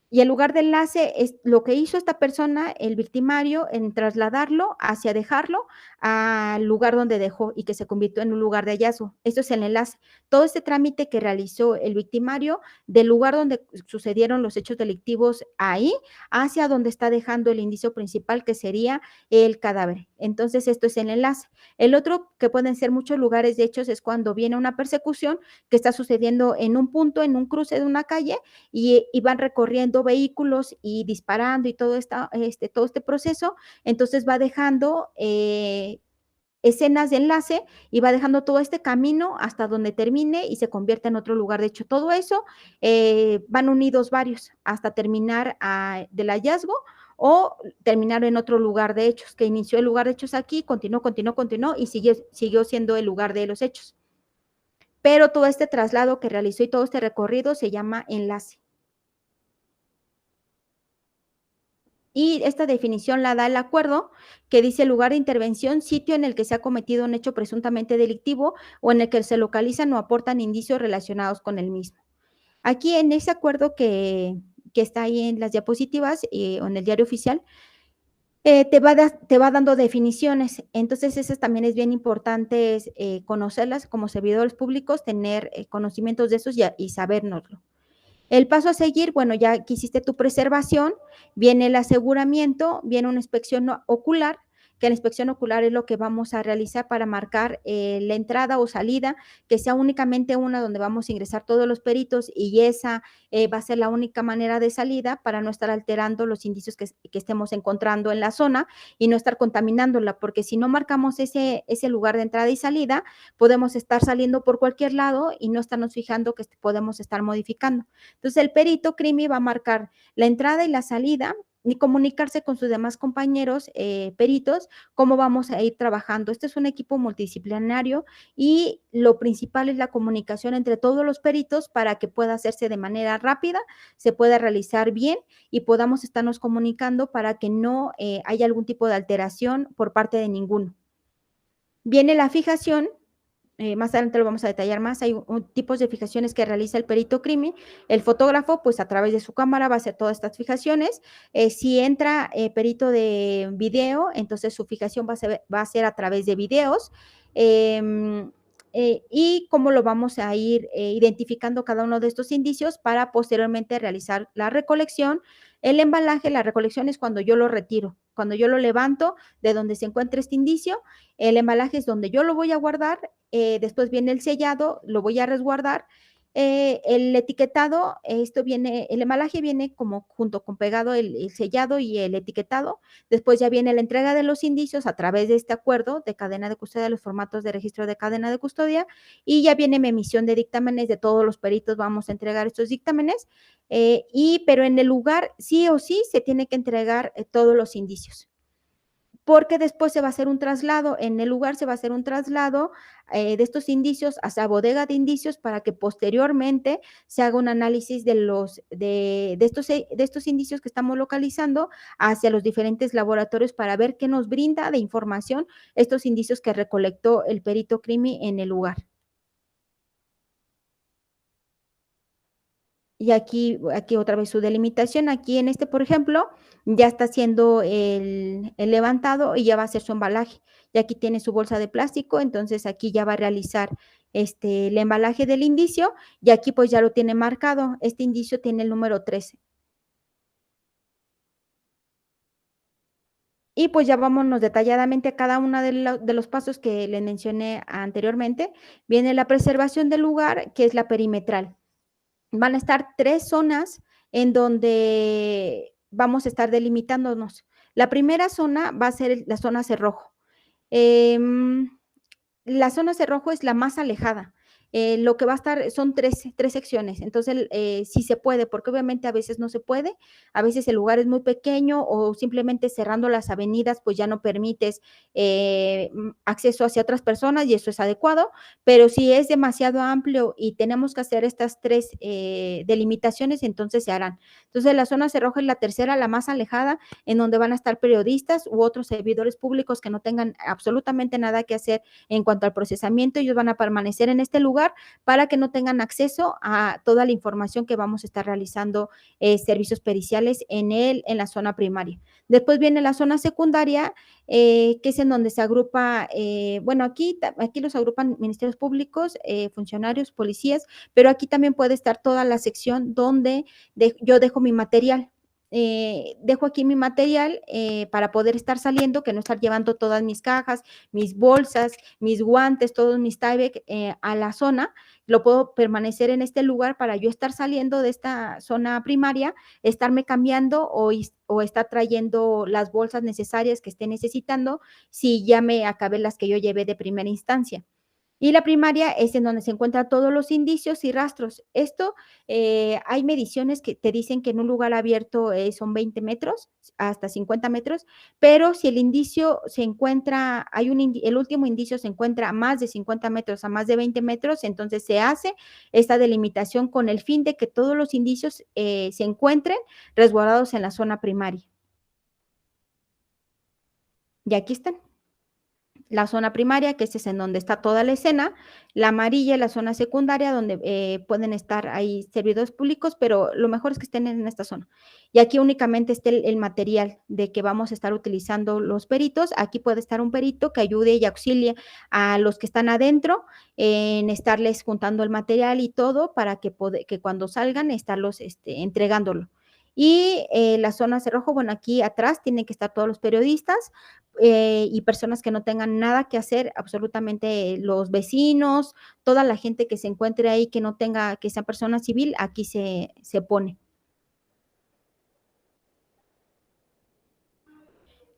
S1: Y el lugar de enlace es lo que hizo esta persona, el victimario, en trasladarlo hacia dejarlo al lugar donde dejó y que se convirtió en un lugar de hallazgo. Esto es el enlace. Todo este trámite que realizó el victimario del lugar donde sucedieron los hechos delictivos ahí hacia donde está dejando el indicio principal, que sería el cadáver. Entonces, esto es el enlace. El otro, que pueden ser muchos lugares de hechos, es cuando viene una persecución que está sucediendo en un punto, en un cruce de una calle, y van recorriendo vehículos y disparando y todo este proceso, entonces va dejando escenas de enlace y va dejando todo este camino hasta donde termine y se convierte en otro lugar. De hecho, todo eso van unidos varios hasta terminar del hallazgo o terminar en otro lugar de hechos, que inició el lugar de hechos aquí, continuó y siguió siendo el lugar de los hechos. Pero todo este traslado que realizó y todo este recorrido se llama enlace. Y esta definición la da el acuerdo, que dice lugar de intervención, sitio en el que se ha cometido un hecho presuntamente delictivo o en el que se localizan o aportan indicios relacionados con el mismo. Aquí en ese acuerdo que está ahí en las diapositivas o en el diario oficial, te va dando definiciones. Entonces, esas también es bien importante conocerlas como servidores públicos, tener conocimientos de esos y sabérnoslo. El paso a seguir, bueno, ya que hiciste tu preservación, viene el aseguramiento, viene una inspección ocular, que la inspección ocular es lo que vamos a realizar para marcar la entrada o salida, que sea únicamente una donde vamos a ingresar todos los peritos y esa va a ser la única manera de salida para no estar alterando los indicios que estemos encontrando en la zona y no estar contaminándola, porque si no marcamos ese lugar de entrada y salida, podemos estar saliendo por cualquier lado y no estarnos fijando que podemos estar modificando. Entonces, el perito CRIMI va a marcar la entrada y la salida y comunicarse con sus demás compañeros peritos, cómo vamos a ir trabajando. Este es un equipo multidisciplinario y lo principal es la comunicación entre todos los peritos para que pueda hacerse de manera rápida, se pueda realizar bien y podamos estarnos comunicando para que no haya algún tipo de alteración por parte de ninguno. Viene la fijación más adelante lo vamos a detallar más, hay tipos de fijaciones que realiza el perito crimen. El fotógrafo, pues a través de su cámara va a hacer todas estas fijaciones. Si entra perito de video, entonces su fijación va a ser a través de videos. Y cómo lo vamos a ir identificando cada uno de estos indicios para posteriormente realizar la recolección. El embalaje, la recolección es cuando yo lo retiro, cuando yo lo levanto de donde se encuentra este indicio. El embalaje es donde yo lo voy a guardar, después viene el sellado, lo voy a resguardar. El etiquetado, el embalaje viene como junto con pegado el sellado y el etiquetado. Después ya viene la entrega de los indicios a través de este acuerdo de cadena de custodia, los formatos de registro de cadena de custodia, y ya viene mi emisión de dictámenes de todos los peritos, vamos a entregar estos dictámenes, pero en el lugar sí o sí se tiene que entregar todos los indicios, porque después se va a hacer un traslado, en el lugar se va a hacer un traslado de estos indicios hacia bodega de indicios para que posteriormente se haga un análisis de estos indicios que estamos localizando hacia los diferentes laboratorios para ver qué nos brinda de información estos indicios que recolectó el perito crimi en el lugar. Y aquí otra vez su delimitación. Aquí en por ejemplo, ya está haciendo el levantado y ya va a hacer su embalaje. Y aquí tiene su bolsa de plástico, entonces aquí ya va a realizar el embalaje del indicio y aquí pues ya lo tiene marcado. Este indicio tiene el número 13. Y pues ya vámonos detalladamente a cada uno de los pasos que le mencioné anteriormente. Viene la preservación del lugar, que es la perimetral. Van a estar 3 zonas en donde vamos a estar delimitándonos. La primera zona va a ser la zona cerrojo. La zona cerrojo es la más alejada. Lo que va a estar son tres secciones, entonces sí se puede, porque obviamente a veces no se puede, a veces el lugar es muy pequeño o simplemente cerrando las avenidas pues ya no permites acceso hacia otras personas y eso es adecuado, pero si es demasiado amplio y tenemos que hacer estas 3 delimitaciones, entonces se harán. Entonces la zona cerrojo es la tercera, la más alejada, en donde van a estar periodistas u otros servidores públicos que no tengan absolutamente nada que hacer en cuanto al procesamiento, ellos van a permanecer en este lugar para que no tengan acceso a toda la información que vamos a estar realizando servicios periciales en la zona primaria. Después viene la zona secundaria, que es en donde se agrupa, bueno, aquí los agrupan ministerios públicos, funcionarios, policías, pero aquí también puede estar toda la sección donde yo dejo mi material. Dejo aquí mi material para poder estar saliendo, que no estar llevando todas mis cajas, mis bolsas, mis guantes, todos mis Tyvek a la zona. Lo puedo permanecer en este lugar para yo estar saliendo de esta zona primaria, estarme cambiando o estar trayendo las bolsas necesarias que esté necesitando si ya me acabé las que yo llevé de primera instancia. Y la primaria es en donde se encuentran todos los indicios y rastros. Esto, hay mediciones que te dicen que en un lugar abierto son 20 metros, hasta 50 metros, pero si el indicio se encuentra, el último indicio se encuentra a más de 50 metros, a más de 20 metros, entonces se hace esta delimitación con el fin de que todos los indicios se encuentren resguardados en la zona primaria. Y aquí están. La zona primaria, que es en donde está toda la escena, la amarilla, la zona secundaria, donde pueden estar ahí servidores públicos, pero lo mejor es que estén en esta zona. Y aquí únicamente está el material de que vamos a estar utilizando los peritos. Aquí puede estar un perito que ayude y auxilie a los que están adentro en estarles juntando el material y todo para que cuando salgan estarlos entregándolo. Y la zona cerrojo, bueno, aquí atrás tienen que estar todos los periodistas y personas que no tengan nada que hacer, absolutamente los vecinos, toda la gente que se encuentre ahí que no tenga, que sea persona civil, aquí se pone.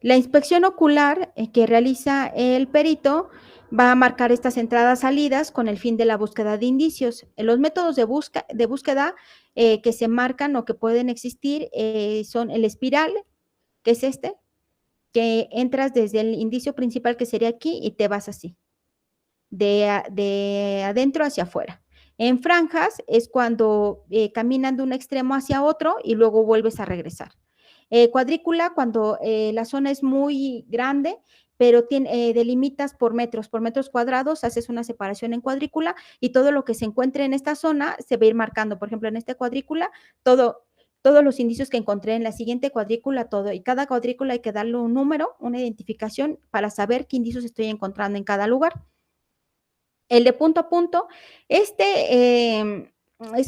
S1: La inspección ocular que realiza el perito va a marcar estas entradas-salidas con el fin de la búsqueda de indicios. Los métodos de búsqueda que se marcan o que pueden existir son el espiral, que es que entras desde el indicio principal que sería aquí y te vas así, de adentro hacia afuera. En franjas es cuando caminan de un extremo hacia otro y luego vuelves a regresar. Cuadrícula, cuando la zona es muy grande, pero delimitas por metros cuadrados, haces una separación en cuadrícula y todo lo que se encuentre en esta zona se va a ir marcando. Por ejemplo, en esta cuadrícula, todos los indicios que encontré en la siguiente cuadrícula, todo, y cada cuadrícula hay que darle un número, una identificación para saber qué indicios estoy encontrando en cada lugar. El de punto a punto, es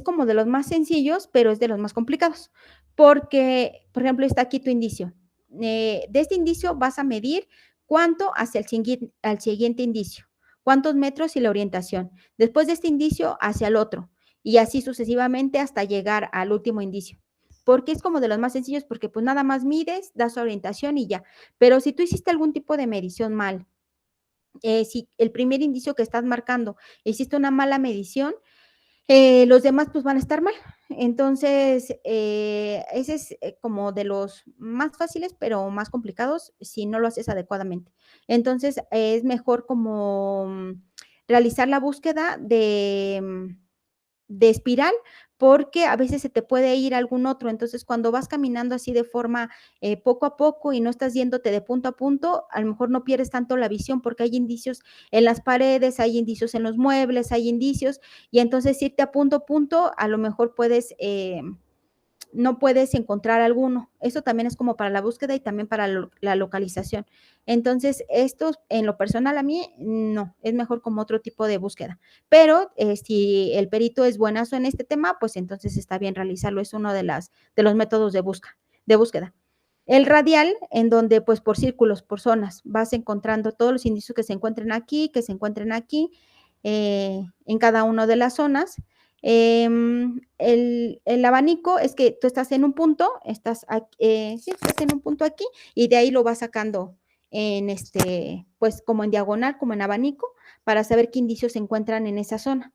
S1: como de los más sencillos, pero es de los más complicados, porque, por ejemplo, está aquí tu indicio. De este indicio vas a medir cuánto hacia al siguiente indicio, cuántos metros y la orientación. Después de este indicio hacia el otro, y así sucesivamente hasta llegar al último indicio. Porque es como de los más sencillos, porque pues nada más mides, das orientación y ya. Pero si tú hiciste algún tipo de medición mal, si el primer indicio que estás marcando hiciste una mala medición, los demás pues van a estar mal. Entonces, ese es como de los más fáciles, pero más complicados si no lo haces adecuadamente. Entonces, es mejor como realizar la búsqueda de espiral, porque a veces se te puede ir algún otro. Entonces, cuando vas caminando así de forma poco a poco y no estás yéndote de punto a punto, a lo mejor no pierdes tanto la visión porque hay indicios en las paredes, hay indicios en los muebles, hay indicios, y entonces irte a punto, a lo mejor no puedes encontrar alguno. Eso también es como para la búsqueda y también para la localización. Entonces, esto en lo personal a mí no, es mejor como otro tipo de búsqueda. Pero si el perito es buenazo en este tema, pues entonces está bien realizarlo. Es uno de los métodos de búsqueda. El radial, en donde pues por círculos, por zonas, vas encontrando todos los indicios que se encuentren aquí, en cada una de las zonas. El abanico es que tú estás en un punto, sí, estás en un punto aquí y de ahí lo vas sacando pues como en diagonal, como en abanico, para saber qué indicios se encuentran en esa zona.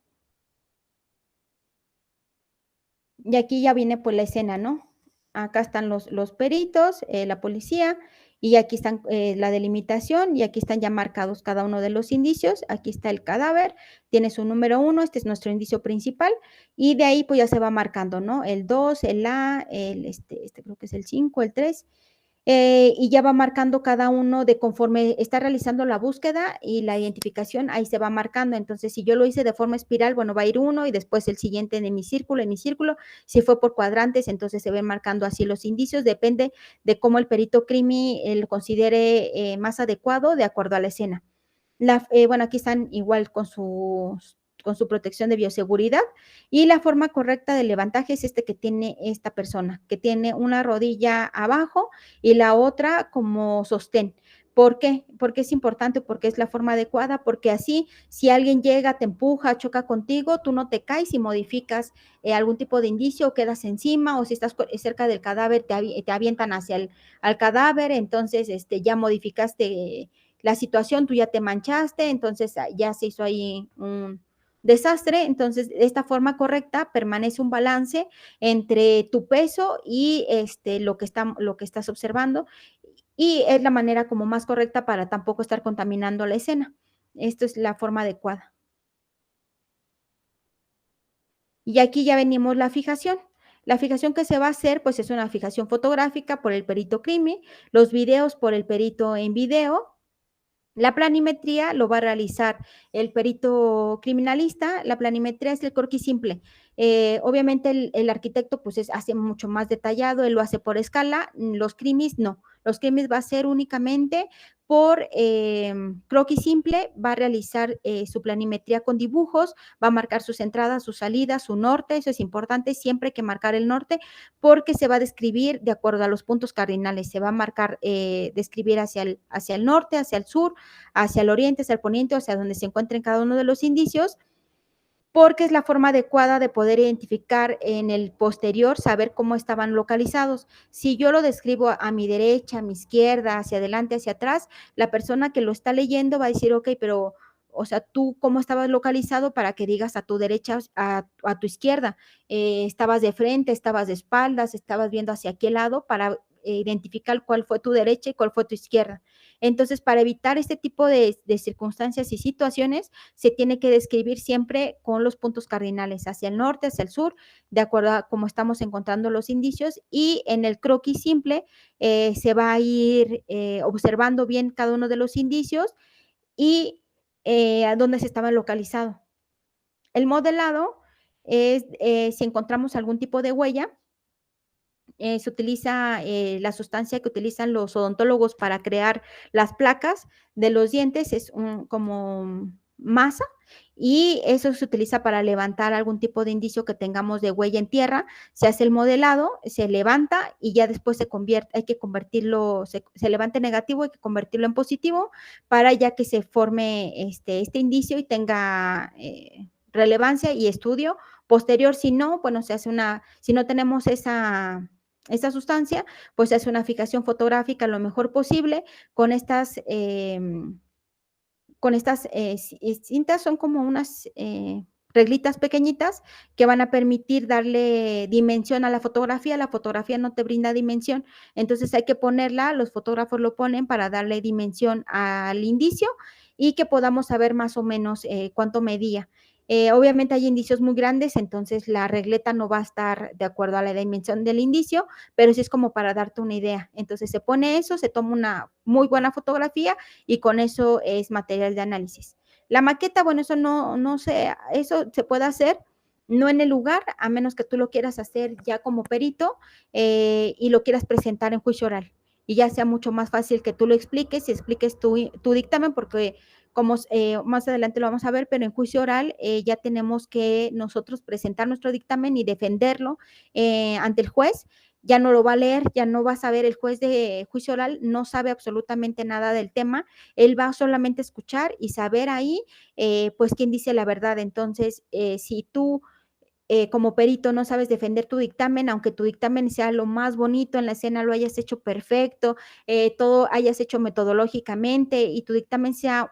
S1: Y aquí ya viene pues la escena, ¿no? Acá están los peritos, la policía, y aquí están la delimitación, y aquí están ya marcados cada uno de los indicios. Aquí está el cadáver, tiene su número 1, este es nuestro indicio principal, y de ahí pues ya se va marcando, ¿no? El 2, el A, creo que es el 5, el 3, y ya va marcando cada uno de conforme está realizando la búsqueda y la identificación, ahí se va marcando. Entonces, si yo lo hice de forma espiral, bueno, va a ir uno y después el siguiente en mi círculo, Si fue por cuadrantes, entonces se ven marcando así los indicios, depende de cómo el perito crimi lo considere más adecuado de acuerdo a la escena. Bueno, aquí están igual con su protección de bioseguridad, y la forma correcta de levantaje es que tiene esta persona, que tiene una rodilla abajo y la otra como sostén. ¿Por qué? Porque es importante, porque es la forma adecuada, porque así si alguien llega, te empuja, choca contigo, tú no te caes y modificas algún tipo de indicio, quedas encima, o si estás cerca del cadáver, te avientan hacia al cadáver, entonces ya modificaste la situación, tú ya te manchaste, entonces ya se hizo ahí un desastre. Entonces, de esta forma correcta permanece un balance entre tu peso y lo que estás observando, y es la manera como más correcta para tampoco estar contaminando la escena. Esto es la forma adecuada. Y aquí ya venimos la fijación. La fijación que se va a hacer, pues es una fijación fotográfica por el perito crimi, los videos por el perito en video. La planimetría lo va a realizar el perito criminalista. La planimetría es el croquis simple. Obviamente el arquitecto pues hace mucho más detallado, él lo hace por escala, los crimis no. Los crimis va a ser únicamente por croquis simple, va a realizar su planimetría con dibujos, va a marcar sus entradas, sus salidas, su norte. Eso es importante, siempre hay que marcar el norte, porque se va a describir de acuerdo a los puntos cardinales. Se va a marcar, describir hacia el norte, hacia el sur, hacia el oriente, hacia el poniente, hacia donde se encuentren cada uno de los indicios, porque es la forma adecuada de poder identificar en el posterior, saber cómo estaban localizados. Si yo lo describo a mi derecha, a mi izquierda, hacia adelante, hacia atrás, la persona que lo está leyendo va a decir, ok, pero, o sea, tú cómo estabas localizado para que digas a tu derecha, a tu izquierda, estabas de frente, estabas de espaldas, estabas viendo hacia qué lado, para identificar cuál fue tu derecha y cuál fue tu izquierda. Entonces, para evitar este tipo de circunstancias y situaciones, se tiene que describir siempre con los puntos cardinales, hacia el norte, hacia el sur, de acuerdo a cómo estamos encontrando los indicios, y en el croquis simple se va a ir observando bien cada uno de los indicios y a dónde se estaba localizado. El modelado es si encontramos algún tipo de huella, se utiliza la sustancia que utilizan los odontólogos para crear las placas de los dientes, es como masa, y eso se utiliza para levantar algún tipo de indicio que tengamos de huella en tierra. Se hace el modelado, se levanta y ya después se convierte, hay que convertirlo, se levanta en negativo, hay que convertirlo en positivo para ya que se forme este indicio y tenga relevancia y estudio posterior. Si no, bueno, se hace si no tenemos esa sustancia, pues se hace una fijación fotográfica lo mejor posible con estas cintas. Son como unas reglitas pequeñitas que van a permitir darle dimensión a la fotografía. La fotografía no te brinda dimensión, entonces hay que ponerla, los fotógrafos lo ponen para darle dimensión al indicio y que podamos saber más o menos cuánto medía. Obviamente hay indicios muy grandes, entonces la regleta no va a estar de acuerdo a la dimensión del indicio, pero sí es como para darte una idea. Entonces se pone eso, se toma una muy buena fotografía y con eso es material de análisis. La maqueta, bueno, eso no sé, eso se puede hacer no en el lugar, a menos que tú lo quieras hacer ya como perito y lo quieras presentar en juicio oral. Y ya sea mucho más fácil que tú lo expliques y expliques tu dictamen, porque como más adelante lo vamos a ver, pero en juicio oral ya tenemos que nosotros presentar nuestro dictamen y defenderlo ante el juez. Ya no lo va a leer, ya no va a saber, el juez de juicio oral no sabe absolutamente nada del tema, él va solamente a escuchar y saber ahí, pues, quién dice la verdad. Entonces, si tú como perito no sabes defender tu dictamen, aunque tu dictamen sea lo más bonito, en la escena lo hayas hecho perfecto, todo hayas hecho metodológicamente y tu dictamen sea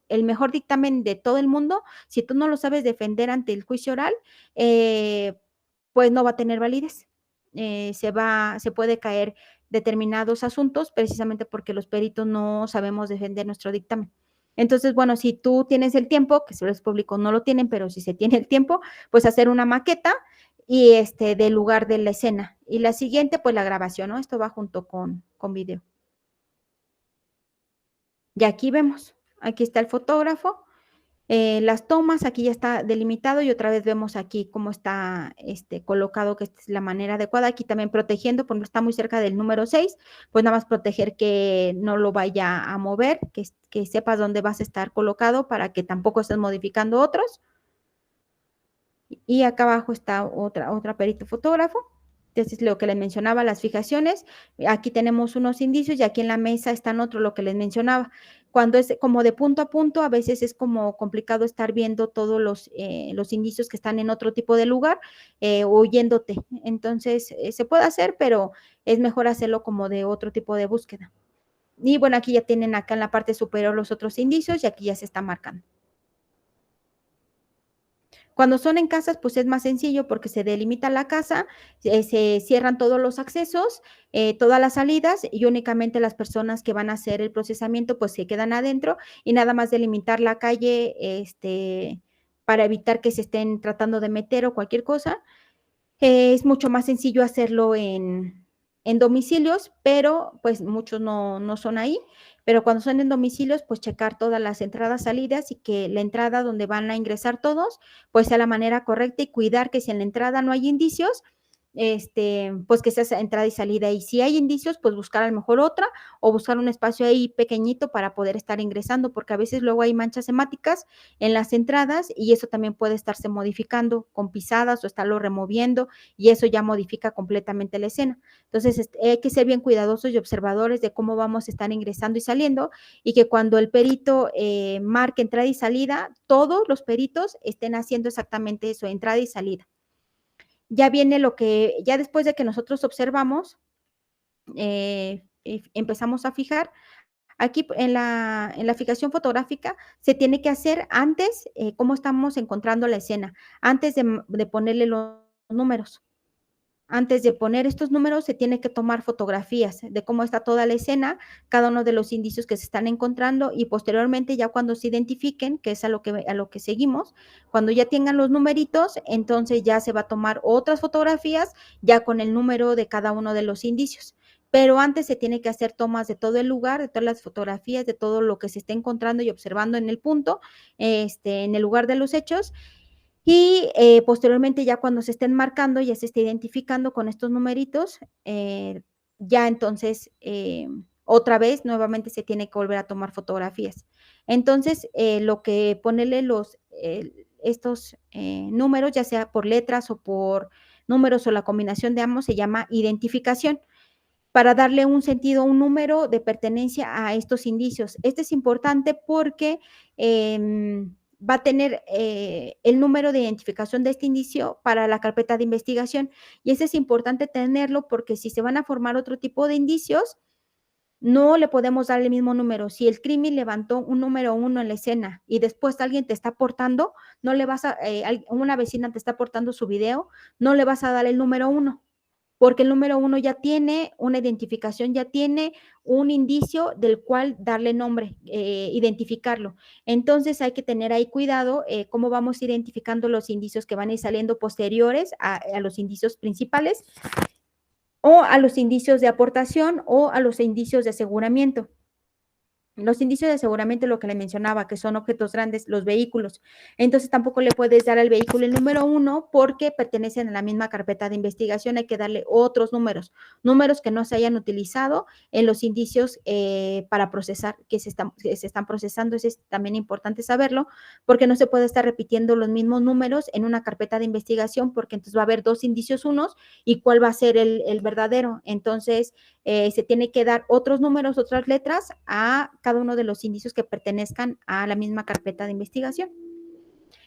S1: el mejor dictamen de todo el mundo, si tú no lo sabes defender ante el juicio oral, pues no va a tener validez. Se puede caer determinados asuntos precisamente porque los peritos no sabemos defender nuestro dictamen. Entonces, bueno, si tú tienes el tiempo, que los públicos no lo tienen, pero si se tiene el tiempo, pues hacer una maqueta y del lugar de la escena. Y la siguiente, pues la grabación, ¿no? Esto va junto con video. Y aquí vemos, aquí está el fotógrafo, las tomas, aquí ya está delimitado y otra vez vemos aquí cómo está colocado, que esta es la manera adecuada. Aquí también protegiendo, porque está muy cerca del número 6, pues nada más proteger que no lo vaya a mover, que sepas dónde vas a estar colocado para que tampoco estés modificando otros. Y acá abajo está otra perito fotógrafo. Entonces, lo que les mencionaba, las fijaciones, aquí tenemos unos indicios y aquí en la mesa están otros, lo que les mencionaba. Cuando es como de punto a punto, a veces es como complicado estar viendo todos los indicios que están en otro tipo de lugar oyéndote. Entonces, se puede hacer, pero es mejor hacerlo como de otro tipo de búsqueda. Y bueno, aquí ya tienen acá en la parte superior los otros indicios y aquí ya se está marcando. Cuando son en casas, pues es más sencillo porque se delimita la casa, se cierran todos los accesos, todas las salidas y únicamente las personas que van a hacer el procesamiento pues se quedan adentro y nada más delimitar la calle para evitar que se estén tratando de meter o cualquier cosa. Es mucho más sencillo hacerlo en domicilios, pero pues muchos no son ahí, pero cuando son en domicilios, pues checar todas las entradas, salidas y que la entrada donde van a ingresar todos, pues sea la manera correcta y cuidar que si en la entrada no hay indicios, pues que sea esa entrada y salida. Y si hay indicios, pues buscar a lo mejor otra o buscar un espacio ahí pequeñito para poder estar ingresando, porque a veces luego hay manchas hemáticas en las entradas y eso también puede estarse modificando con pisadas o estarlo removiendo y eso ya modifica completamente la escena. Entonces, hay que ser bien cuidadosos y observadores de cómo vamos a estar ingresando y saliendo y que cuando el perito marque entrada y salida, todos los peritos estén haciendo exactamente eso, entrada y salida. Ya viene ya después de que nosotros observamos, empezamos a fijar, aquí en la fijación fotográfica se tiene que hacer antes, cómo estamos encontrando la escena, antes de ponerle los números. Antes de poner estos números, se tiene que tomar fotografías de cómo está toda la escena, cada uno de los indicios que se están encontrando y posteriormente, ya cuando se identifiquen, que es a lo que seguimos, cuando ya tengan los numeritos, entonces ya se va a tomar otras fotografías ya con el número de cada uno de los indicios. Pero antes se tiene que hacer tomas de todo el lugar, de todas las fotografías, de todo lo que se está encontrando y observando en el punto, en el lugar de los hechos, y posteriormente, ya cuando se estén marcando, ya se esté identificando con estos numeritos, ya entonces, otra vez, nuevamente se tiene que volver a tomar fotografías. Entonces, lo que ponerle estos números, ya sea por letras o por números o la combinación de ambos, se llama identificación para darle un sentido, un número de pertenencia a estos indicios. Este es importante porque va a tener el número de identificación de este indicio para la carpeta de investigación. Y ese es importante tenerlo porque si se van a formar otro tipo de indicios, no le podemos dar el mismo número. Si el crimen levantó un número 1 en la escena y después alguien te está aportando, no le vas a, una vecina te está aportando su video, no le vas a dar el número 1 porque el número 1 ya tiene una identificación, ya tiene un indicio del cual darle nombre, identificarlo. Entonces hay que tener ahí cuidado cómo vamos identificando los indicios que van a ir saliendo posteriores a los indicios principales o a los indicios de aportación o a los indicios de aseguramiento. Los indicios de aseguramiento, lo que le mencionaba, que son objetos grandes, los vehículos. Entonces tampoco le puedes dar al vehículo el número 1 porque pertenecen a la misma carpeta de investigación. Hay que darle otros números, números que no se hayan utilizado en los indicios para procesar, que se están procesando. Eso es también importante saberlo, porque no se puede estar repitiendo los mismos números en una carpeta de investigación, porque entonces va a haber dos indicios unos y cuál va a ser el verdadero. Entonces, se tiene que dar otros números, otras letras a cada uno de los indicios que pertenezcan a la misma carpeta de investigación.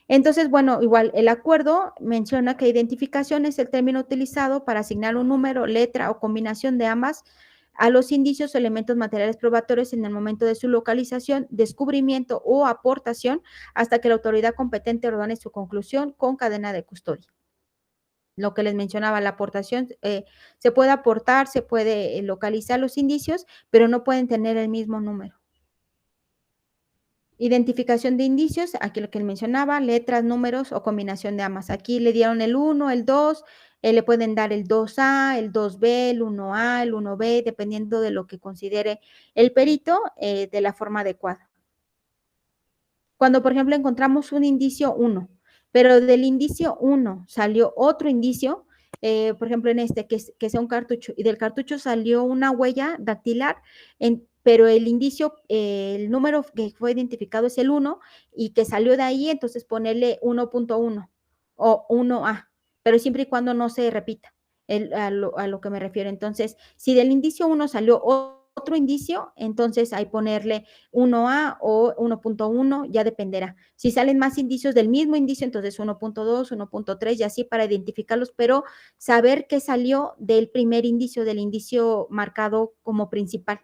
S1: Entonces, bueno, igual el acuerdo menciona que identificación es el término utilizado para asignar un número, letra o combinación de ambas a los indicios o elementos materiales probatorios en el momento de su localización, descubrimiento o aportación hasta que la autoridad competente ordene su conclusión con cadena de custodia. Lo que les mencionaba, la aportación, se puede aportar, se puede localizar los indicios, pero no pueden tener el mismo número. Identificación de indicios, aquí lo que les mencionaba, letras, números o combinación de ambas. Aquí le dieron el 1, el 2, le pueden dar el 2A, el 2B, el 1A, el 1B, dependiendo de lo que considere el perito, de la forma adecuada. Cuando, por ejemplo, encontramos un indicio 1, pero del indicio 1 salió otro indicio, por ejemplo, en que sea un cartucho, y del cartucho salió una huella dactilar, pero el indicio, el número que fue identificado es el 1 y que salió de ahí, entonces ponerle 1.1 o 1A, pero siempre y cuando no se repita a lo que me refiero. Entonces, si del indicio 1 salió otro indicio, entonces hay ponerle 1A o 1.1, ya dependerá. Si salen más indicios del mismo indicio, entonces 1.2, 1.3 y así para identificarlos, pero saber qué salió del primer indicio, del indicio marcado como principal,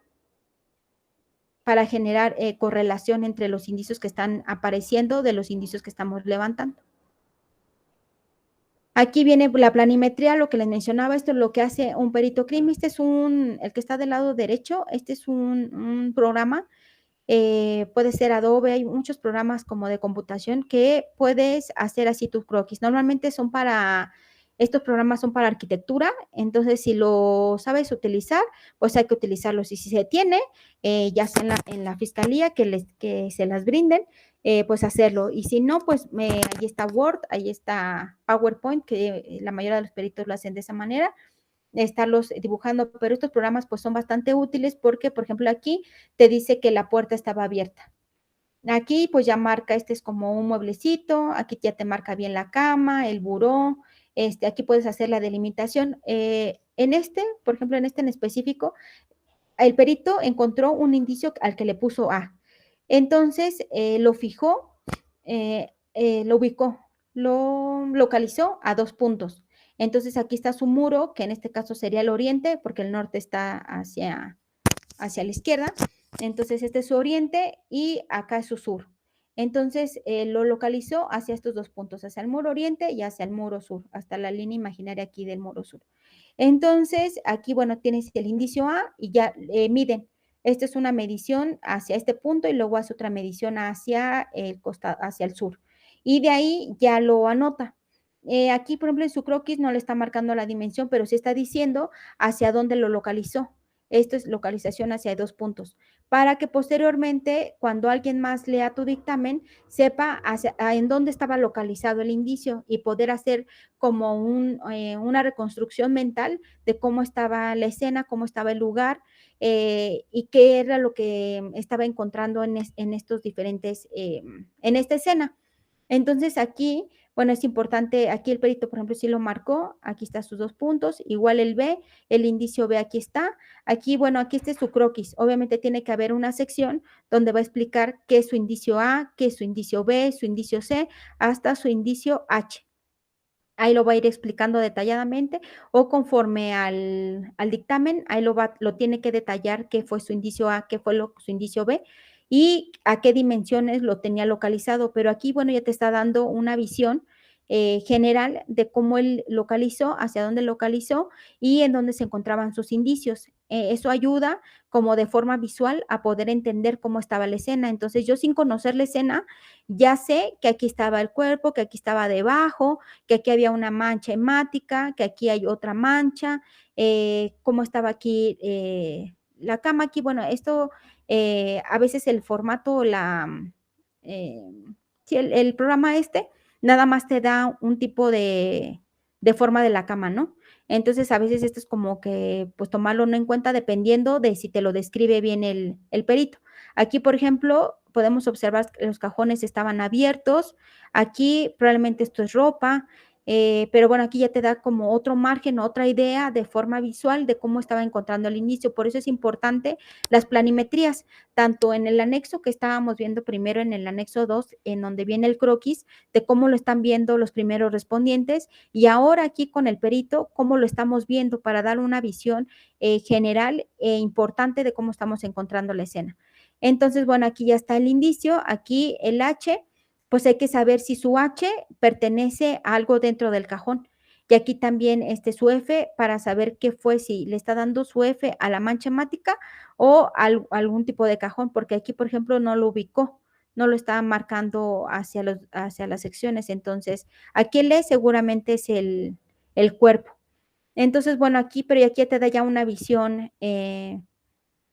S1: para generar correlación entre los indicios que están apareciendo de los indicios que estamos levantando. Aquí viene la planimetría, lo que les mencionaba, esto es lo que hace un perito crimen. Este es el que está del lado derecho, este es un programa, puede ser Adobe, hay muchos programas como de computación que puedes hacer así tus croquis. Normalmente estos programas son para arquitectura, entonces si lo sabes utilizar, pues hay que utilizarlos. Y si se tiene, ya sea en la fiscalía que se las brinden, pues hacerlo. Y si no, pues ahí está Word, ahí está PowerPoint, que la mayoría de los peritos lo hacen de esa manera, estarlos dibujando, pero estos programas pues son bastante útiles porque, por ejemplo, aquí te dice que la puerta estaba abierta. Aquí pues ya marca, este es como un mueblecito, aquí ya te marca bien la cama, el buró, aquí puedes hacer la delimitación. Por ejemplo, en este en específico, el perito encontró un indicio al que le puso A. Entonces, lo fijó, lo ubicó, lo localizó a 2 puntos. Entonces, aquí está su muro, que en este caso sería el oriente, porque el norte está hacia la izquierda. Entonces, este es su oriente y acá es su sur. Entonces, lo localizó hacia estos 2 puntos, hacia el muro oriente y hacia el muro sur, hasta la línea imaginaria aquí del muro sur. Entonces, aquí, bueno, tienes el indicio A y ya miden. Esta es una medición hacia este punto y luego hace otra medición hacia el hacia el sur. Y de ahí ya lo anota. Aquí, por ejemplo, en su croquis no le está marcando la dimensión, pero sí está diciendo hacia dónde lo localizó. Esto es localización hacia 2 puntos, para que posteriormente, cuando alguien más lea tu dictamen, sepa en dónde estaba localizado el indicio y poder hacer como una reconstrucción mental de cómo estaba la escena, cómo estaba el lugar y qué era lo que estaba encontrando en estos diferentes, en esta escena. Entonces aquí, bueno, es importante, aquí el perito, por ejemplo, sí lo marcó, aquí está sus 2 puntos, igual el B, el indicio B aquí está, aquí, bueno, aquí está su croquis, obviamente tiene que haber una sección donde va a explicar qué es su indicio A, qué es su indicio B, su indicio C, hasta su indicio H. Ahí lo va a ir explicando detalladamente o conforme al dictamen, ahí lo tiene que detallar qué fue su indicio A, qué fue su indicio B y a qué dimensiones lo tenía localizado. Pero aquí, bueno, ya te está dando una visión general de cómo él localizó, hacia dónde localizó y en dónde se encontraban sus indicios. Eso ayuda como de forma visual a poder entender cómo estaba la escena. Entonces yo sin conocer la escena ya sé que aquí estaba el cuerpo, que aquí estaba debajo, que aquí había una mancha hemática, que aquí hay otra mancha, cómo estaba aquí la cama. Aquí, bueno, esto a veces el formato, eh, sí, el programa este, nada más te da un tipo de forma de la cama, ¿no? Entonces, a veces esto es como que, pues, tomarlo no en cuenta dependiendo de si te lo describe bien el perito. Aquí, por ejemplo, podemos observar que los cajones estaban abiertos. Aquí probablemente esto es ropa, pero bueno, aquí ya te da como otro margen, otra idea de forma visual de cómo estaba encontrando el inicio. Por eso es importante las planimetrías, tanto en el anexo que estábamos viendo primero, en el anexo 2, en donde viene el croquis, de cómo lo están viendo los primeros respondientes, y ahora aquí con el perito, cómo lo estamos viendo para dar una visión general e importante de cómo estamos encontrando la escena. Entonces, bueno, aquí ya está el indicio, aquí el H, pues hay que saber si su H pertenece a algo dentro del cajón. Y aquí también su F para saber qué fue, si le está dando su F a la mancha hemática o algún tipo de cajón, porque aquí, por ejemplo, no lo ubicó, no lo estaba marcando hacia las secciones. Entonces, aquí el E seguramente es el cuerpo. Entonces, bueno, aquí, pero aquí te da ya una visión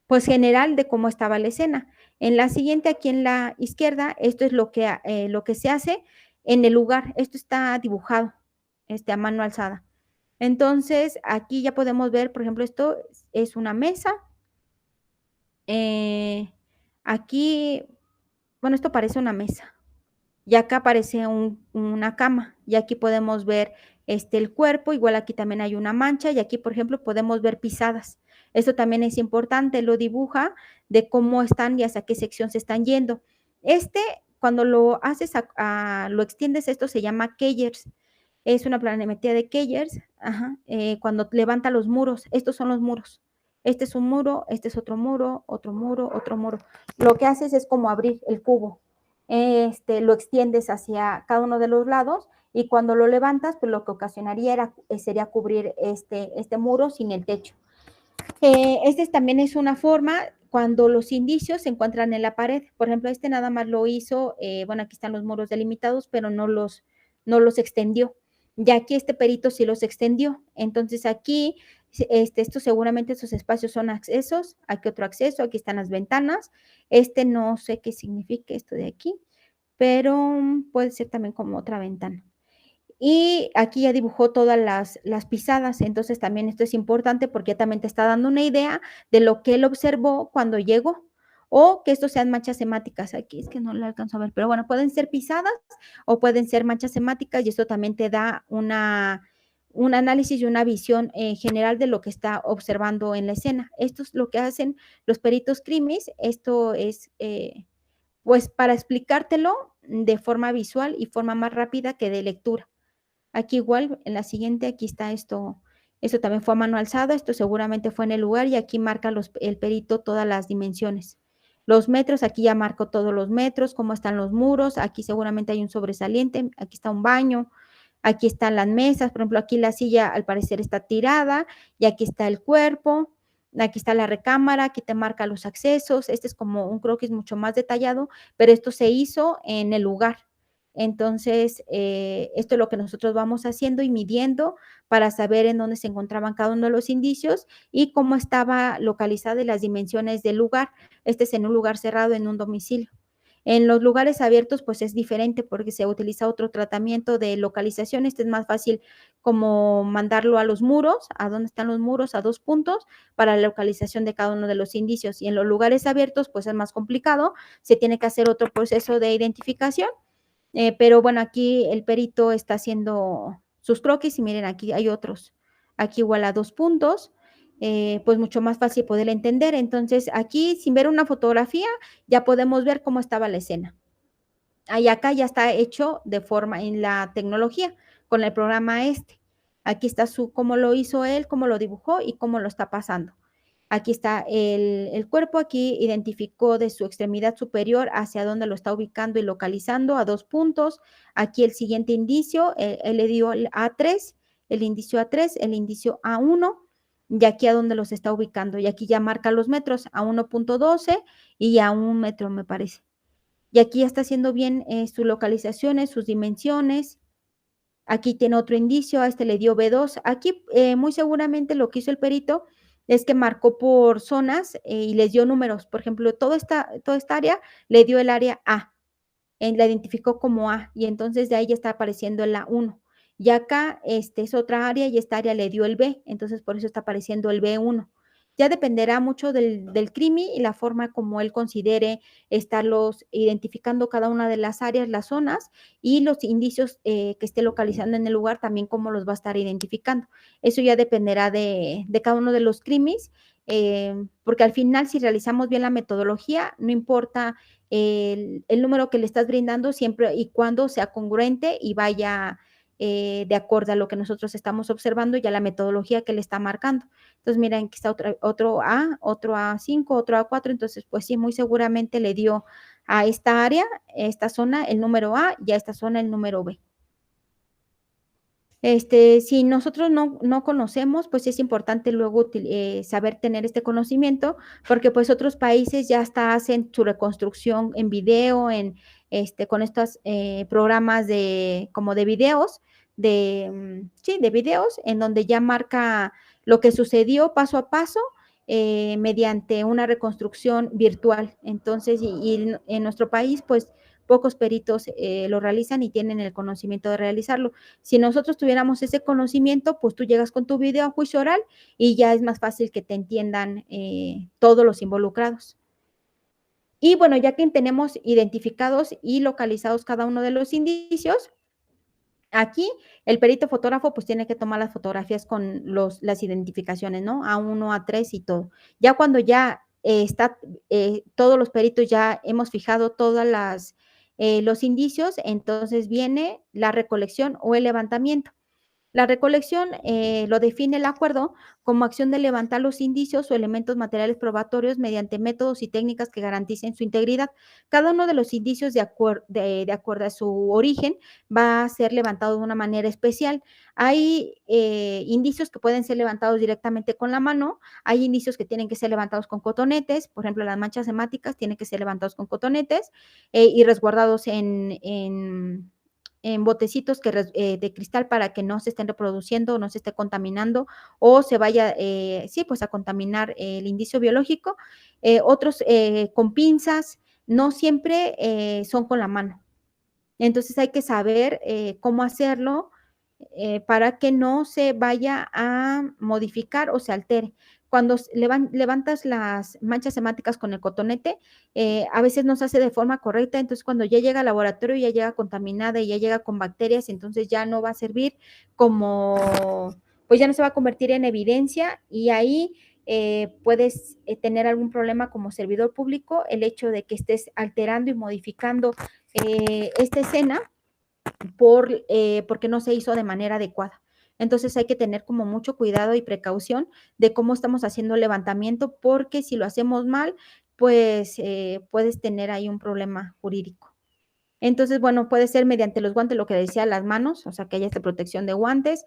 S1: pues general de cómo estaba la escena. En la siguiente, aquí en la izquierda, esto es lo que se hace en el lugar. Esto está dibujado a mano alzada. Entonces, aquí ya podemos ver, por ejemplo, esto es una mesa. Aquí, bueno, esto parece una mesa. Y acá aparece una cama. Y aquí podemos ver el cuerpo. Igual aquí también hay una mancha. Y aquí, por ejemplo, podemos ver pisadas. Esto también es importante. Lo dibuja de cómo están y hasta qué sección se están yendo. Cuando lo haces, lo extiendes, esto se llama Keyers. Es una planimetría de Keyers. Ajá, cuando levanta los muros. Estos son los muros. Este es un muro, este es otro muro, otro muro, otro muro. Lo que haces es como abrir el cubo. Lo extiendes hacia cada uno de los lados y cuando lo levantas, pues lo que ocasionaría sería cubrir este muro sin el techo. También es una forma cuando los indicios se encuentran en la pared. Por ejemplo, nada más lo hizo, bueno, aquí están los muros delimitados, pero no los extendió. Ya aquí perito sí los extendió. Entonces aquí, esto seguramente estos espacios son accesos, aquí otro acceso, aquí están las ventanas. No sé qué significa esto de aquí, pero puede ser también como otra ventana. Y aquí ya dibujó todas las pisadas, entonces también esto es importante porque también te está dando una idea de lo que él observó cuando llegó, o que estos sean manchas hemáticas. Aquí es que no lo alcanzo a ver, pero bueno, pueden ser pisadas o pueden ser manchas hemáticas y esto también te da un análisis y una visión general de lo que está observando en la escena. Esto es lo que hacen los peritos crimis. Esto es pues para explicártelo de forma visual y forma más rápida que de lectura. Aquí igual, en la siguiente, aquí está esto también fue a mano alzada, esto seguramente fue en el lugar y aquí marca el perito todas las dimensiones. Los metros, aquí ya marco todos los metros, cómo están los muros, aquí seguramente hay un sobresaliente, aquí está un baño, Aquí están las mesas, por ejemplo, aquí la silla al parecer está tirada y aquí está el cuerpo, aquí está la recámara, aquí te marca los accesos, este es como un croquis mucho más detallado, pero esto se hizo en el lugar. Entonces, esto es lo que nosotros vamos haciendo y midiendo para saber en dónde se encontraban cada uno de los indicios y cómo estaba localizada y las dimensiones del lugar. Este es en un lugar cerrado, en un domicilio. En los lugares abiertos, pues es diferente porque se utiliza otro tratamiento de localización. Este es más fácil como mandarlo a los muros, a dónde están los muros, a 2 puntos, para la localización de cada uno de los indicios. Y en los lugares abiertos, pues es más complicado, se tiene que hacer otro proceso de identificación. Pero bueno, aquí el perito está haciendo sus croquis y miren, aquí hay otros. Aquí igual a 2 puntos, pues mucho más fácil poder entender. Entonces, aquí sin ver una fotografía, ya podemos ver cómo estaba la escena. Ahí acá ya está hecho de forma en la tecnología, con el programa este. Aquí está cómo lo hizo él, cómo lo dibujó y cómo lo está pasando. Aquí está el cuerpo, aquí identificó de su extremidad superior hacia dónde lo está ubicando y localizando a 2 puntos. Aquí el siguiente indicio, él le dio el A3, el indicio A3, el indicio A1, y aquí a dónde los está ubicando. Y aquí ya marca los metros a 1.12 y a 1 metro, me parece. Y aquí ya está haciendo bien sus localizaciones, sus dimensiones. Aquí tiene otro indicio, a este le dio B2. Aquí muy seguramente lo que hizo el perito es que marcó por zonas y les dio números. Por ejemplo, toda esta área le dio el área A, la identificó como A y entonces de ahí ya está apareciendo el A1. Y acá es otra área y esta área le dio el B, entonces por eso está apareciendo el B1. Ya dependerá mucho del CRIMI y la forma como él considere estarlos identificando cada una de las áreas, las zonas y los indicios que esté localizando en el lugar, también cómo los va a estar identificando. Eso ya dependerá de cada uno de los CRIMIs, porque al final si realizamos bien la metodología, no importa el número que le estás brindando siempre y cuando sea congruente y vaya de acuerdo a lo que nosotros estamos observando y a la metodología que le está marcando. Entonces, miren, aquí está otro A, otro A5, otro A4, entonces, pues sí, muy seguramente le dio a esta área, esta zona, el número A y a esta zona el número B. Si nosotros no conocemos, pues es importante luego saber tener este conocimiento, porque pues otros países ya hasta hacen su reconstrucción en video, con estos programas como de videos, sí, de videos, en donde ya marca lo que sucedió paso a paso mediante una reconstrucción virtual. Entonces, y en nuestro país, pues pocos peritos lo realizan y tienen el conocimiento de realizarlo. Si nosotros tuviéramos ese conocimiento, pues tú llegas con tu video a juicio oral y ya es más fácil que te entiendan todos los involucrados. Y bueno, ya que tenemos identificados y localizados cada uno de los indicios, aquí el perito fotógrafo pues tiene que tomar las fotografías con las identificaciones, ¿no? A1, A3 y todo. Ya cuando ya todos los peritos ya hemos fijado todas los indicios, entonces viene la recolección o el levantamiento. La recolección lo define el acuerdo como acción de levantar los indicios o elementos materiales probatorios mediante métodos y técnicas que garanticen su integridad. Cada uno de los indicios, de acuerdo a su origen, va a ser levantado de una manera especial. Hay indicios que pueden ser levantados directamente con la mano, hay indicios que tienen que ser levantados con cotonetes, por ejemplo, las manchas hemáticas tienen que ser levantados con cotonetes y resguardados en botecitos de cristal para que no se estén reproduciendo, no se esté contaminando o se vaya, sí, pues a contaminar el indicio biológico. Otros con pinzas, no siempre son con la mano. Entonces hay que saber cómo hacerlo para que no se vaya a modificar o se altere. Cuando levantas las manchas semánticas con el cotonete, a veces no se hace de forma correcta, entonces cuando ya llega al laboratorio ya llega contaminada y ya llega con bacterias, entonces ya no va a servir pues ya no se va a convertir en evidencia y ahí puedes tener algún problema como servidor público, el hecho de que estés alterando y modificando esta escena porque no se hizo de manera adecuada. Entonces hay que tener como mucho cuidado y precaución de cómo estamos haciendo el levantamiento, porque si lo hacemos mal, pues puedes tener ahí un problema jurídico. Entonces, bueno, puede ser mediante los guantes, lo que decía, las manos, o sea, que haya esta protección de guantes,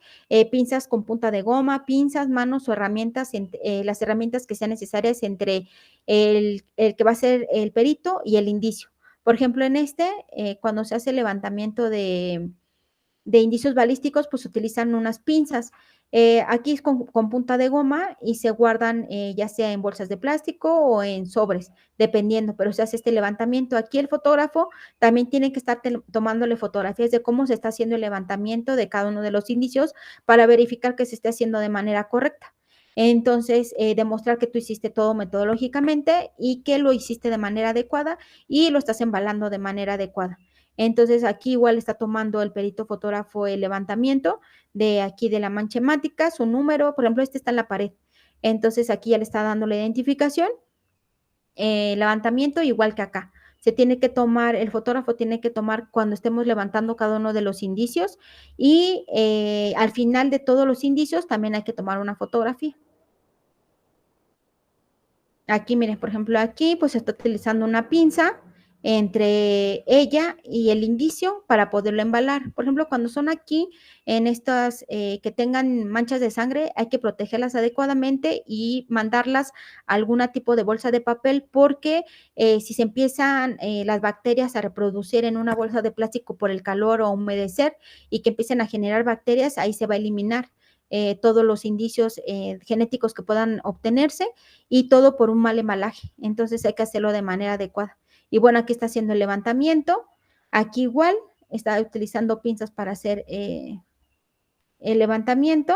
S1: pinzas con punta de goma, pinzas, manos o herramientas, las herramientas que sean necesarias entre el que va a ser el perito y el indicio. Por ejemplo, en cuando se hace el levantamiento de indicios balísticos, pues utilizan unas pinzas. Aquí es con punta de goma y se guardan ya sea en bolsas de plástico o en sobres, dependiendo, pero se hace este levantamiento. Aquí el fotógrafo también tiene que estar tomándole fotografías de cómo se está haciendo el levantamiento de cada uno de los indicios para verificar que se esté haciendo de manera correcta. Entonces, demostrar que tú hiciste todo metodológicamente y que lo hiciste de manera adecuada y lo estás embalando de manera adecuada. Entonces, aquí igual está tomando el perito fotógrafo el levantamiento de aquí de la mancha hemática, su número, por ejemplo, este está en la pared. Entonces, aquí ya le está dando la identificación, levantamiento igual que acá. Se tiene que tomar, el fotógrafo tiene que tomar cuando estemos levantando cada uno de los indicios y al final de todos los indicios también hay que tomar una fotografía. Aquí, miren, por ejemplo, aquí pues está utilizando una pinza entre ella y el indicio para poderlo embalar. Por ejemplo, cuando son aquí en estas que tengan manchas de sangre, hay que protegerlas adecuadamente y mandarlas a algún tipo de bolsa de papel porque si se empiezan las bacterias a reproducir en una bolsa de plástico por el calor o humedecer y que empiecen a generar bacterias, ahí se va a eliminar todos los indicios genéticos que puedan obtenerse y todo por un mal embalaje. Entonces hay que hacerlo de manera adecuada. Y bueno, aquí está haciendo el levantamiento. Aquí igual está utilizando pinzas para hacer el levantamiento.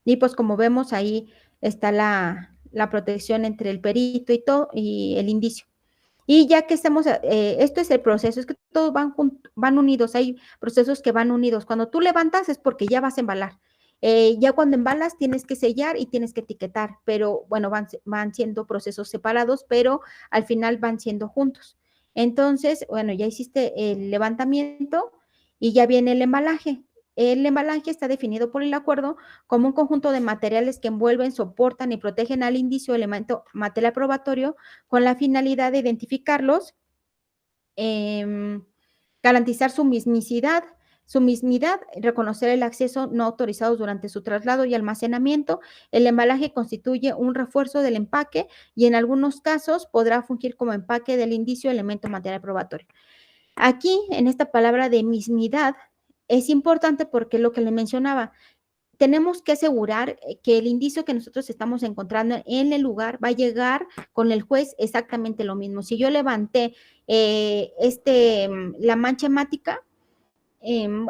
S1: Y pues como vemos ahí está la protección entre el perito y todo y el indicio. Y ya que estamos, esto es el proceso, es que todos van unidos, hay procesos que van unidos. Cuando tú levantas es porque ya vas a embalar. Ya cuando embalas tienes que sellar y tienes que etiquetar, pero bueno, van siendo procesos separados, pero al final van siendo juntos. Entonces, bueno, ya hiciste el levantamiento y ya viene el embalaje. El embalaje está definido por el acuerdo como un conjunto de materiales que envuelven, soportan y protegen al indicio elemento material probatorio con la finalidad de identificarlos, garantizar su mismidad, reconocer el acceso no autorizados durante su traslado y almacenamiento. El embalaje constituye un refuerzo del empaque y en algunos casos podrá fungir como empaque del indicio elemento material probatorio. Aquí, en esta palabra de mismidad, es importante porque lo que le mencionaba, tenemos que asegurar que el indicio que nosotros estamos encontrando en el lugar va a llegar con el juez exactamente lo mismo. Si yo levanté la mancha hemática,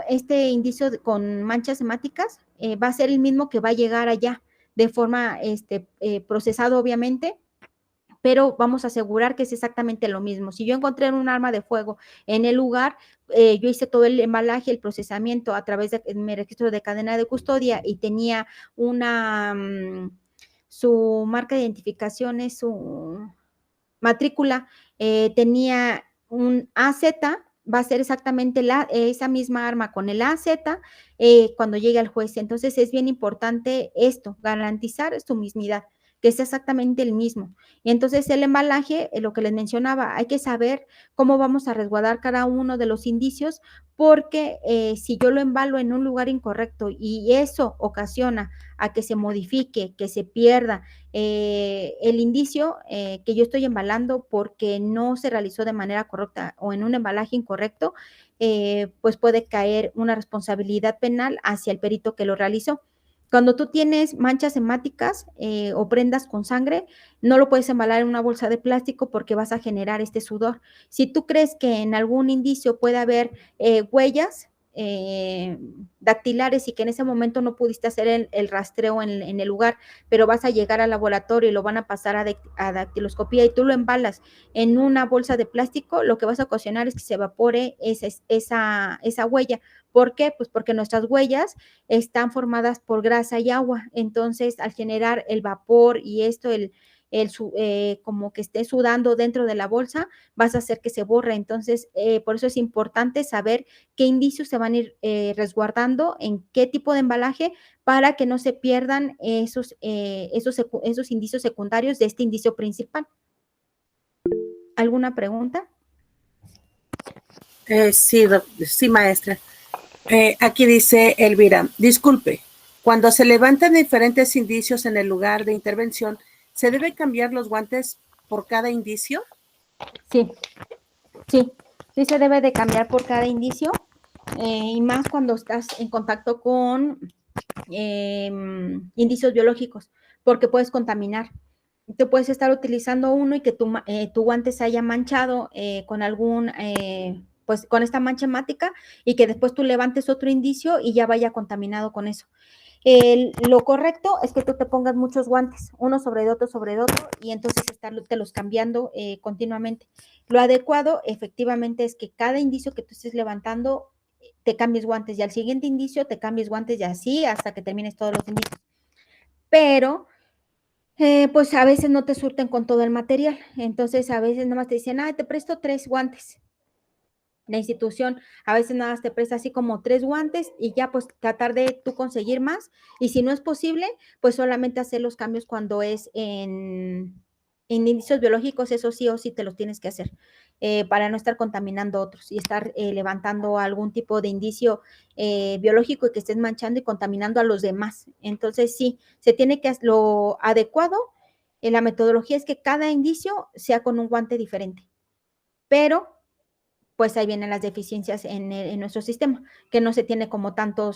S1: este indicio con manchas hemáticas va a ser el mismo que va a llegar allá de forma procesado, obviamente, pero vamos a asegurar que es exactamente lo mismo. Si yo encontré un arma de fuego en el lugar, yo hice todo el embalaje, el procesamiento a través de mi registro de cadena de custodia y tenía su marca de identificación, es su matrícula, tenía un AZ, va a ser exactamente esa misma arma con el AZ cuando llegue al juez. Entonces es bien importante esto, garantizar su mismidad, que sea exactamente el mismo. Y entonces el embalaje, lo que les mencionaba, hay que saber cómo vamos a resguardar cada uno de los indicios, porque si yo lo embalo en un lugar incorrecto y eso ocasiona a que se modifique, que se pierda el indicio que yo estoy embalando porque no se realizó de manera correcta o en un embalaje incorrecto, pues puede caer una responsabilidad penal hacia el perito que lo realizó. Cuando tú tienes manchas hemáticas o prendas con sangre, no lo puedes embalar en una bolsa de plástico porque vas a generar este sudor. Si tú crees que en algún indicio puede haber huellas dactilares y que en ese momento no pudiste hacer el rastreo en el lugar, pero vas a llegar al laboratorio y lo van a pasar a dactiloscopía y tú lo embalas en una bolsa de plástico, lo que vas a ocasionar es que se evapore esa huella. ¿Por qué? Pues porque nuestras huellas están formadas por grasa y agua. Entonces, al generar el vapor y esto, como que esté sudando dentro de la bolsa, vas a hacer que se borre. Entonces, por eso es importante saber qué indicios se van a ir resguardando, en qué tipo de embalaje, para que no se pierdan esos indicios secundarios de este indicio principal. ¿Alguna pregunta?
S2: Sí, maestra. Aquí dice Elvira, disculpe, cuando se levantan diferentes indicios en el lugar de intervención, ¿se debe cambiar los guantes por cada indicio?
S1: Sí, sí, sí se debe de cambiar por cada indicio y más cuando estás en contacto con indicios biológicos, porque puedes contaminar. Tú puedes estar utilizando uno y que tu guante se haya manchado con pues con esta mancha hemática y que después tú levantes otro indicio y ya vaya contaminado con eso. Lo correcto es que tú te pongas muchos guantes, uno sobre otro, y entonces te los cambiando continuamente. Lo adecuado, efectivamente, es que cada indicio que tú estés levantando, te cambies guantes, y al siguiente indicio te cambies guantes, y así hasta que termines todos los indicios. Pero pues a veces no te surten con todo el material, entonces a veces nada más te dicen, te presto 3 guantes. La institución a veces nada más te presta así como 3 guantes y ya pues tratar de tú conseguir más, y si no es posible, pues solamente hacer los cambios cuando es en indicios biológicos, eso sí o sí te los tienes que hacer, para no estar contaminando otros y estar levantando algún tipo de indicio biológico y que estés manchando y contaminando a los demás. Entonces sí, se tiene que hacer lo adecuado en la metodología es que cada indicio sea con un guante diferente, pero pues ahí vienen las deficiencias en nuestro sistema, que no se tiene como tanto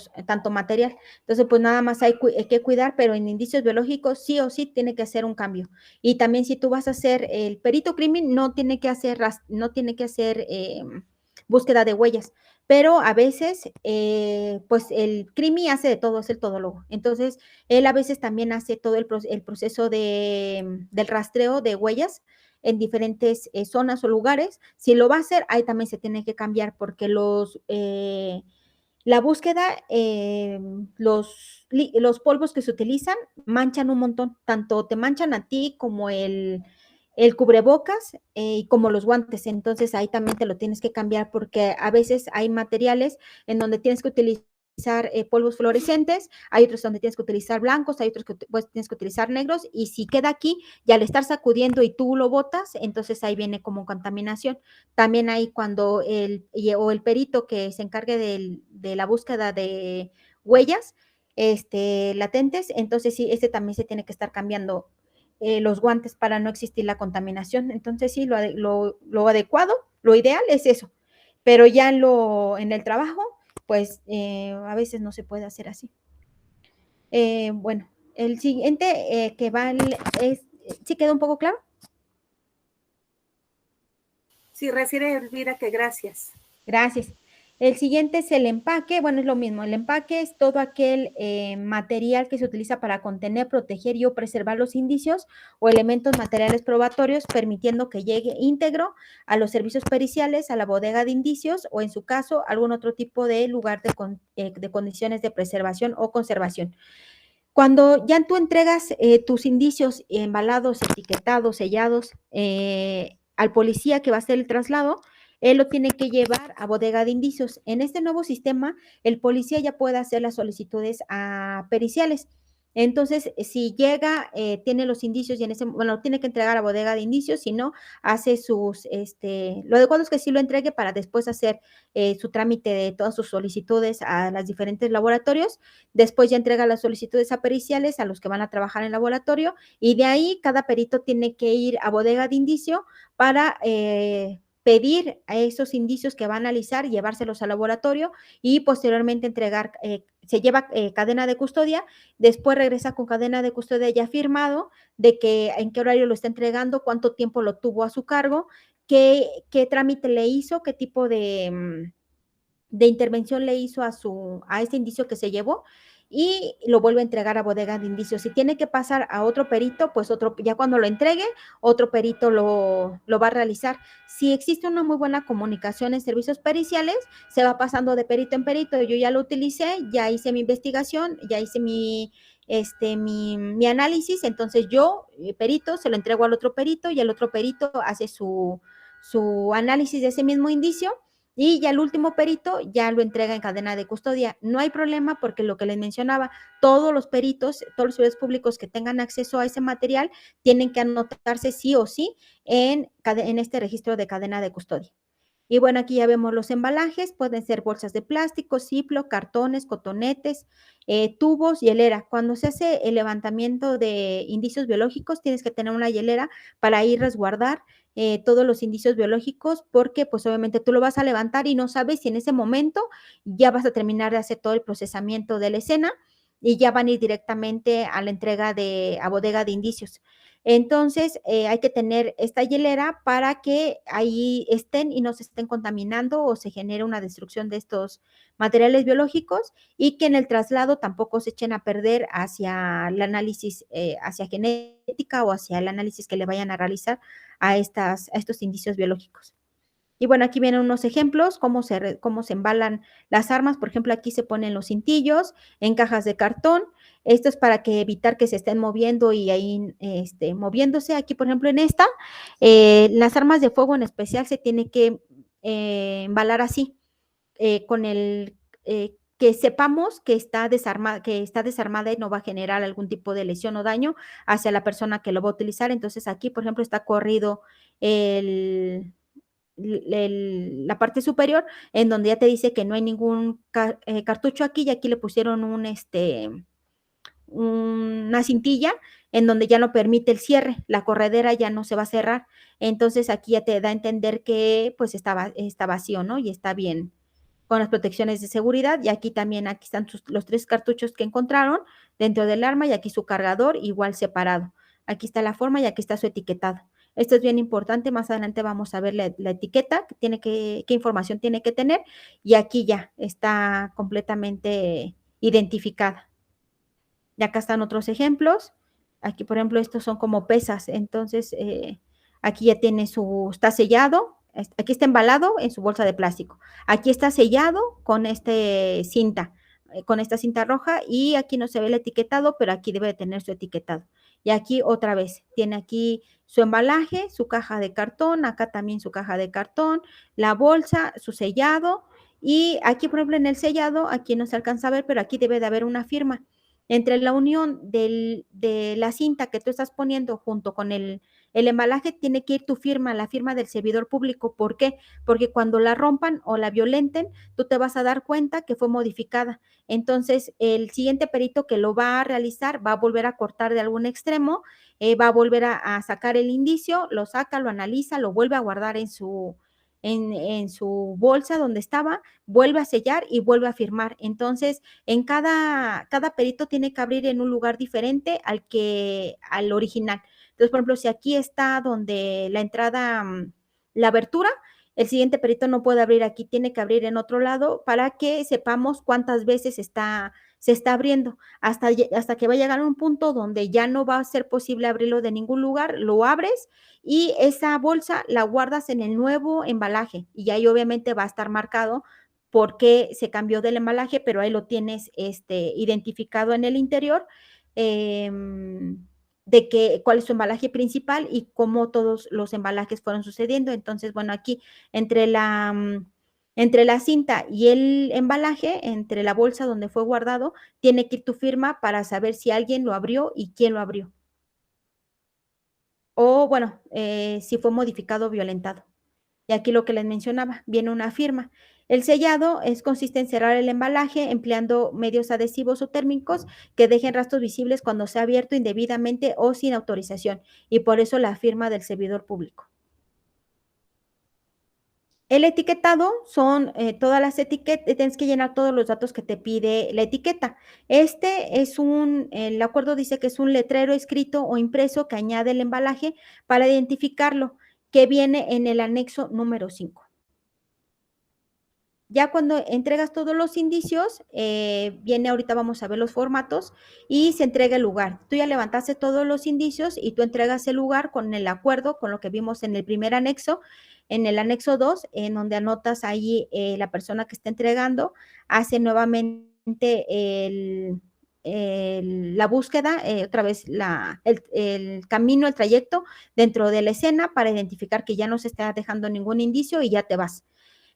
S1: material. Entonces, pues nada más hay que cuidar, pero en indicios biológicos sí o sí tiene que hacer un cambio. Y también si tú vas a hacer el perito crimen, no tiene que hacer búsqueda de huellas, pero a veces, pues el crimi hace de todo, es el todólogo. Entonces, él a veces también hace todo el proceso del rastreo de huellas en diferentes zonas o lugares. Si lo va a hacer, ahí también se tiene que cambiar porque la búsqueda, los polvos que se utilizan manchan un montón, tanto te manchan a ti como el cubrebocas y como los guantes. Entonces ahí también te lo tienes que cambiar porque a veces hay materiales en donde tienes que utilizar polvos fluorescentes, hay otros donde tienes que utilizar blancos, hay otros que pues, tienes que utilizar negros, y si queda aquí y al estar sacudiendo y tú lo botas, entonces ahí viene como contaminación. También hay cuando o el perito que se encargue de la búsqueda de huellas latentes, entonces sí, también se tiene que estar cambiando los guantes para no existir la contaminación. Entonces sí, lo adecuado, lo ideal es eso, pero ya en el trabajo, pues a veces no se puede hacer así. Bueno, el siguiente que va es, ¿sí quedó un poco claro?
S2: Sí, refiere Elvira que gracias.
S1: Gracias. El siguiente es el empaque. Bueno, es lo mismo. El empaque es todo aquel material que se utiliza para contener, proteger y o preservar los indicios o elementos materiales probatorios, permitiendo que llegue íntegro a los servicios periciales, a la bodega de indicios o, en su caso, algún otro tipo de lugar de condiciones de preservación o conservación. Cuando ya tú entregas tus indicios embalados, etiquetados, sellados al policía que va a hacer el traslado, él lo tiene que llevar a bodega de indicios. En este nuevo sistema, el policía ya puede hacer las solicitudes a periciales. Entonces, si llega, tiene los indicios y bueno, tiene que entregar a bodega de indicios, si no, hace lo adecuado es que sí lo entregue para después hacer su trámite de todas sus solicitudes a los diferentes laboratorios. Después ya entrega las solicitudes a periciales a los que van a trabajar en el laboratorio, y de ahí cada perito tiene que ir a bodega de indicio para pedir a esos indicios que va a analizar, llevárselos al laboratorio y posteriormente entregar, se lleva cadena de custodia, después regresa con cadena de custodia ya firmado de que en qué horario lo está entregando, cuánto tiempo lo tuvo a su cargo, qué trámite le hizo, qué tipo de intervención le hizo a este indicio que se llevó, y lo vuelve a entregar a bodega de indicios. Si tiene que pasar a otro perito, pues ya cuando lo entregue, otro perito lo va a realizar. Si existe una muy buena comunicación en servicios periciales, se va pasando de perito en perito. Yo ya lo utilicé, ya hice mi investigación, ya hice mi análisis, entonces yo, perito, se lo entrego al otro perito y el otro perito hace su análisis de ese mismo indicio, y ya el último perito ya lo entrega en cadena de custodia. No hay problema porque lo que les mencionaba, todos los peritos, todos los servidores públicos que tengan acceso a ese material tienen que anotarse sí o sí en este registro de cadena de custodia. Y bueno, aquí ya vemos los embalajes, pueden ser bolsas de plástico, ciplo, cartones, cotonetes, tubos, hielera. Cuando se hace el levantamiento de indicios biológicos, tienes que tener una hielera para ir resguardar todos los indicios biológicos, porque pues obviamente tú lo vas a levantar y no sabes si en ese momento ya vas a terminar de hacer todo el procesamiento de la escena y ya van a ir directamente a la entrega a bodega de indicios. Entonces, hay que tener esta hielera para que ahí estén y no se estén contaminando o se genere una destrucción de estos materiales biológicos y que en el traslado tampoco se echen a perder hacia el análisis, hacia genética o hacia el análisis que le vayan a realizar a estos indicios biológicos. Y bueno, aquí vienen unos ejemplos, cómo se embalan las armas. Por ejemplo, aquí se ponen los cintillos en cajas de cartón. Esto es para evitar que se estén moviendo y ahí moviéndose. Aquí, por ejemplo, en las armas de fuego en especial se tiene que embalar así, con que sepamos que está desarmada y no va a generar algún tipo de lesión o daño hacia la persona que lo va a utilizar. Entonces, aquí, por ejemplo, está corrido la parte superior, en donde ya te dice que no hay ningún cartucho aquí, y aquí le pusieron una cintilla en donde ya no permite el cierre, la corredera ya no se va a cerrar. Entonces aquí ya te da a entender que pues está vacío, ¿no? Y está bien con las protecciones de seguridad. Y aquí también, aquí están los 3 cartuchos que encontraron dentro del arma, y aquí su cargador igual separado. Aquí está la forma y aquí está su etiquetado. Esto es bien importante, más adelante vamos a ver la etiqueta, qué información tiene que tener, y aquí ya está completamente identificada. Y acá están otros ejemplos. Aquí, por ejemplo, estos son como pesas. Entonces, aquí ya está sellado. Aquí está embalado en su bolsa de plástico. Aquí está sellado con con esta cinta roja, y aquí no se ve el etiquetado, pero aquí debe de tener su etiquetado. Y aquí otra vez, tiene aquí su embalaje, su caja de cartón, acá también su caja de cartón, la bolsa, su sellado, y aquí, por ejemplo, en el sellado, aquí no se alcanza a ver, pero aquí debe de haber una firma. Entre la unión de la cinta que tú estás poniendo junto con el embalaje, tiene que ir tu firma, la firma del servidor público. ¿Por qué? Porque cuando la rompan o la violenten, tú te vas a dar cuenta que fue modificada. Entonces, el siguiente perito que lo va a realizar va a volver a cortar de algún extremo, va a volver a sacar el indicio, lo saca, lo analiza, lo vuelve a guardar en su bolsa donde estaba, vuelve a sellar y vuelve a firmar. Entonces, cada perito tiene que abrir en un lugar diferente al original. Entonces, por ejemplo, si aquí está donde la entrada, la abertura, el siguiente perito no puede abrir aquí, tiene que abrir en otro lado para que sepamos cuántas veces se está abriendo, hasta que va a llegar a un punto donde ya no va a ser posible abrirlo de ningún lugar, lo abres y esa bolsa la guardas en el nuevo embalaje, y ahí obviamente va a estar marcado por qué se cambió del embalaje, pero ahí lo tienes identificado en el interior, cuál es su embalaje principal y cómo todos los embalajes fueron sucediendo. Entonces, bueno, aquí entre entre la cinta y el embalaje, entre la bolsa donde fue guardado, tiene que ir tu firma para saber si alguien lo abrió y quién lo abrió. O bueno, si fue modificado o violentado. Y aquí lo que les mencionaba, viene una firma. El sellado consiste en cerrar el embalaje empleando medios adhesivos o térmicos que dejen rastros visibles cuando sea abierto indebidamente o sin autorización, y por eso la firma del servidor público. El etiquetado son todas las etiquetas, tienes que llenar todos los datos que te pide la etiqueta. El acuerdo dice que es un letrero escrito o impreso que añade el embalaje para identificarlo, que viene en el anexo número 5. Ya cuando entregas todos los indicios, ahorita vamos a ver los formatos, y se entrega el lugar. Tú ya levantaste todos los indicios y tú entregas el lugar con el acuerdo, con lo que vimos en el primer anexo, en el anexo 2, en donde anotas ahí la persona que está entregando, hace nuevamente la búsqueda, otra vez el camino, el trayecto dentro de la escena para identificar que ya no se está dejando ningún indicio y ya te vas.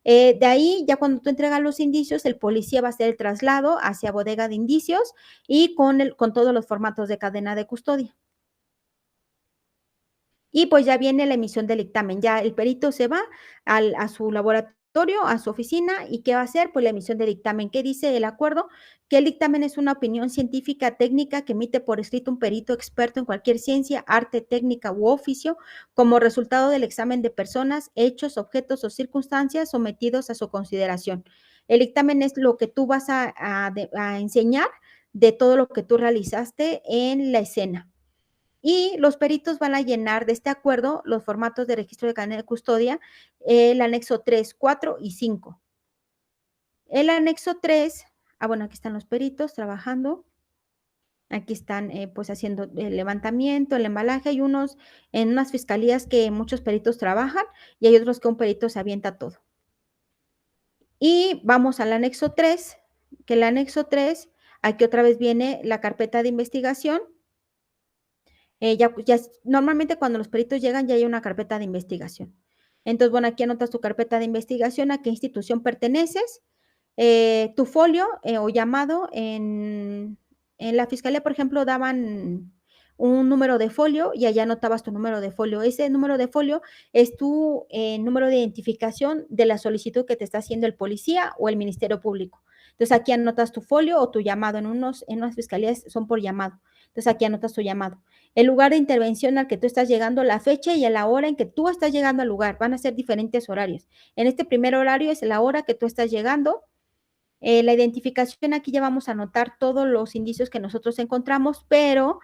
S1: De ahí, ya cuando tú entregas los indicios, el policía va a hacer el traslado hacia bodega de indicios y con todos los formatos de cadena de custodia. Y pues ya viene la emisión del dictamen, ya el perito se va a su laboratorio, a su oficina, ¿y qué va a hacer? Pues la emisión del dictamen. ¿Qué dice el acuerdo? Que el dictamen es una opinión científica técnica que emite por escrito un perito experto en cualquier ciencia, arte, técnica u oficio, como resultado del examen de personas, hechos, objetos o circunstancias sometidos a su consideración. El dictamen es lo que tú vas a enseñar de todo lo que tú realizaste en la escena. Y los peritos van a llenar de este acuerdo los formatos de registro de cadena de custodia, el anexo 3, 4 y 5. El anexo 3, bueno, aquí están los peritos trabajando. Aquí están pues haciendo el levantamiento, el embalaje. Hay unos en unas fiscalías que muchos peritos trabajan y hay otros que un perito se avienta todo. Y vamos al anexo 3, que el anexo 3, aquí otra vez viene la carpeta de investigación. Ya, normalmente cuando los peritos llegan ya hay una carpeta de investigación. Entonces, bueno, aquí anotas tu carpeta de investigación, a qué institución perteneces, tu folio o llamado en la fiscalía, por ejemplo, daban un número de folio y allá anotabas tu número de folio. Ese número de folio es tu número de identificación de la solicitud que te está haciendo el policía o el Ministerio Público. Entonces, aquí anotas tu folio o tu llamado. En unas fiscalías son por llamado. Entonces, aquí anotas tu llamado. El lugar de intervención al que tú estás llegando, la fecha y la hora en que tú estás llegando al lugar. Van a ser diferentes horarios. En este primer horario es la hora que tú estás llegando. La identificación, aquí ya vamos a anotar todos los indicios que nosotros encontramos, pero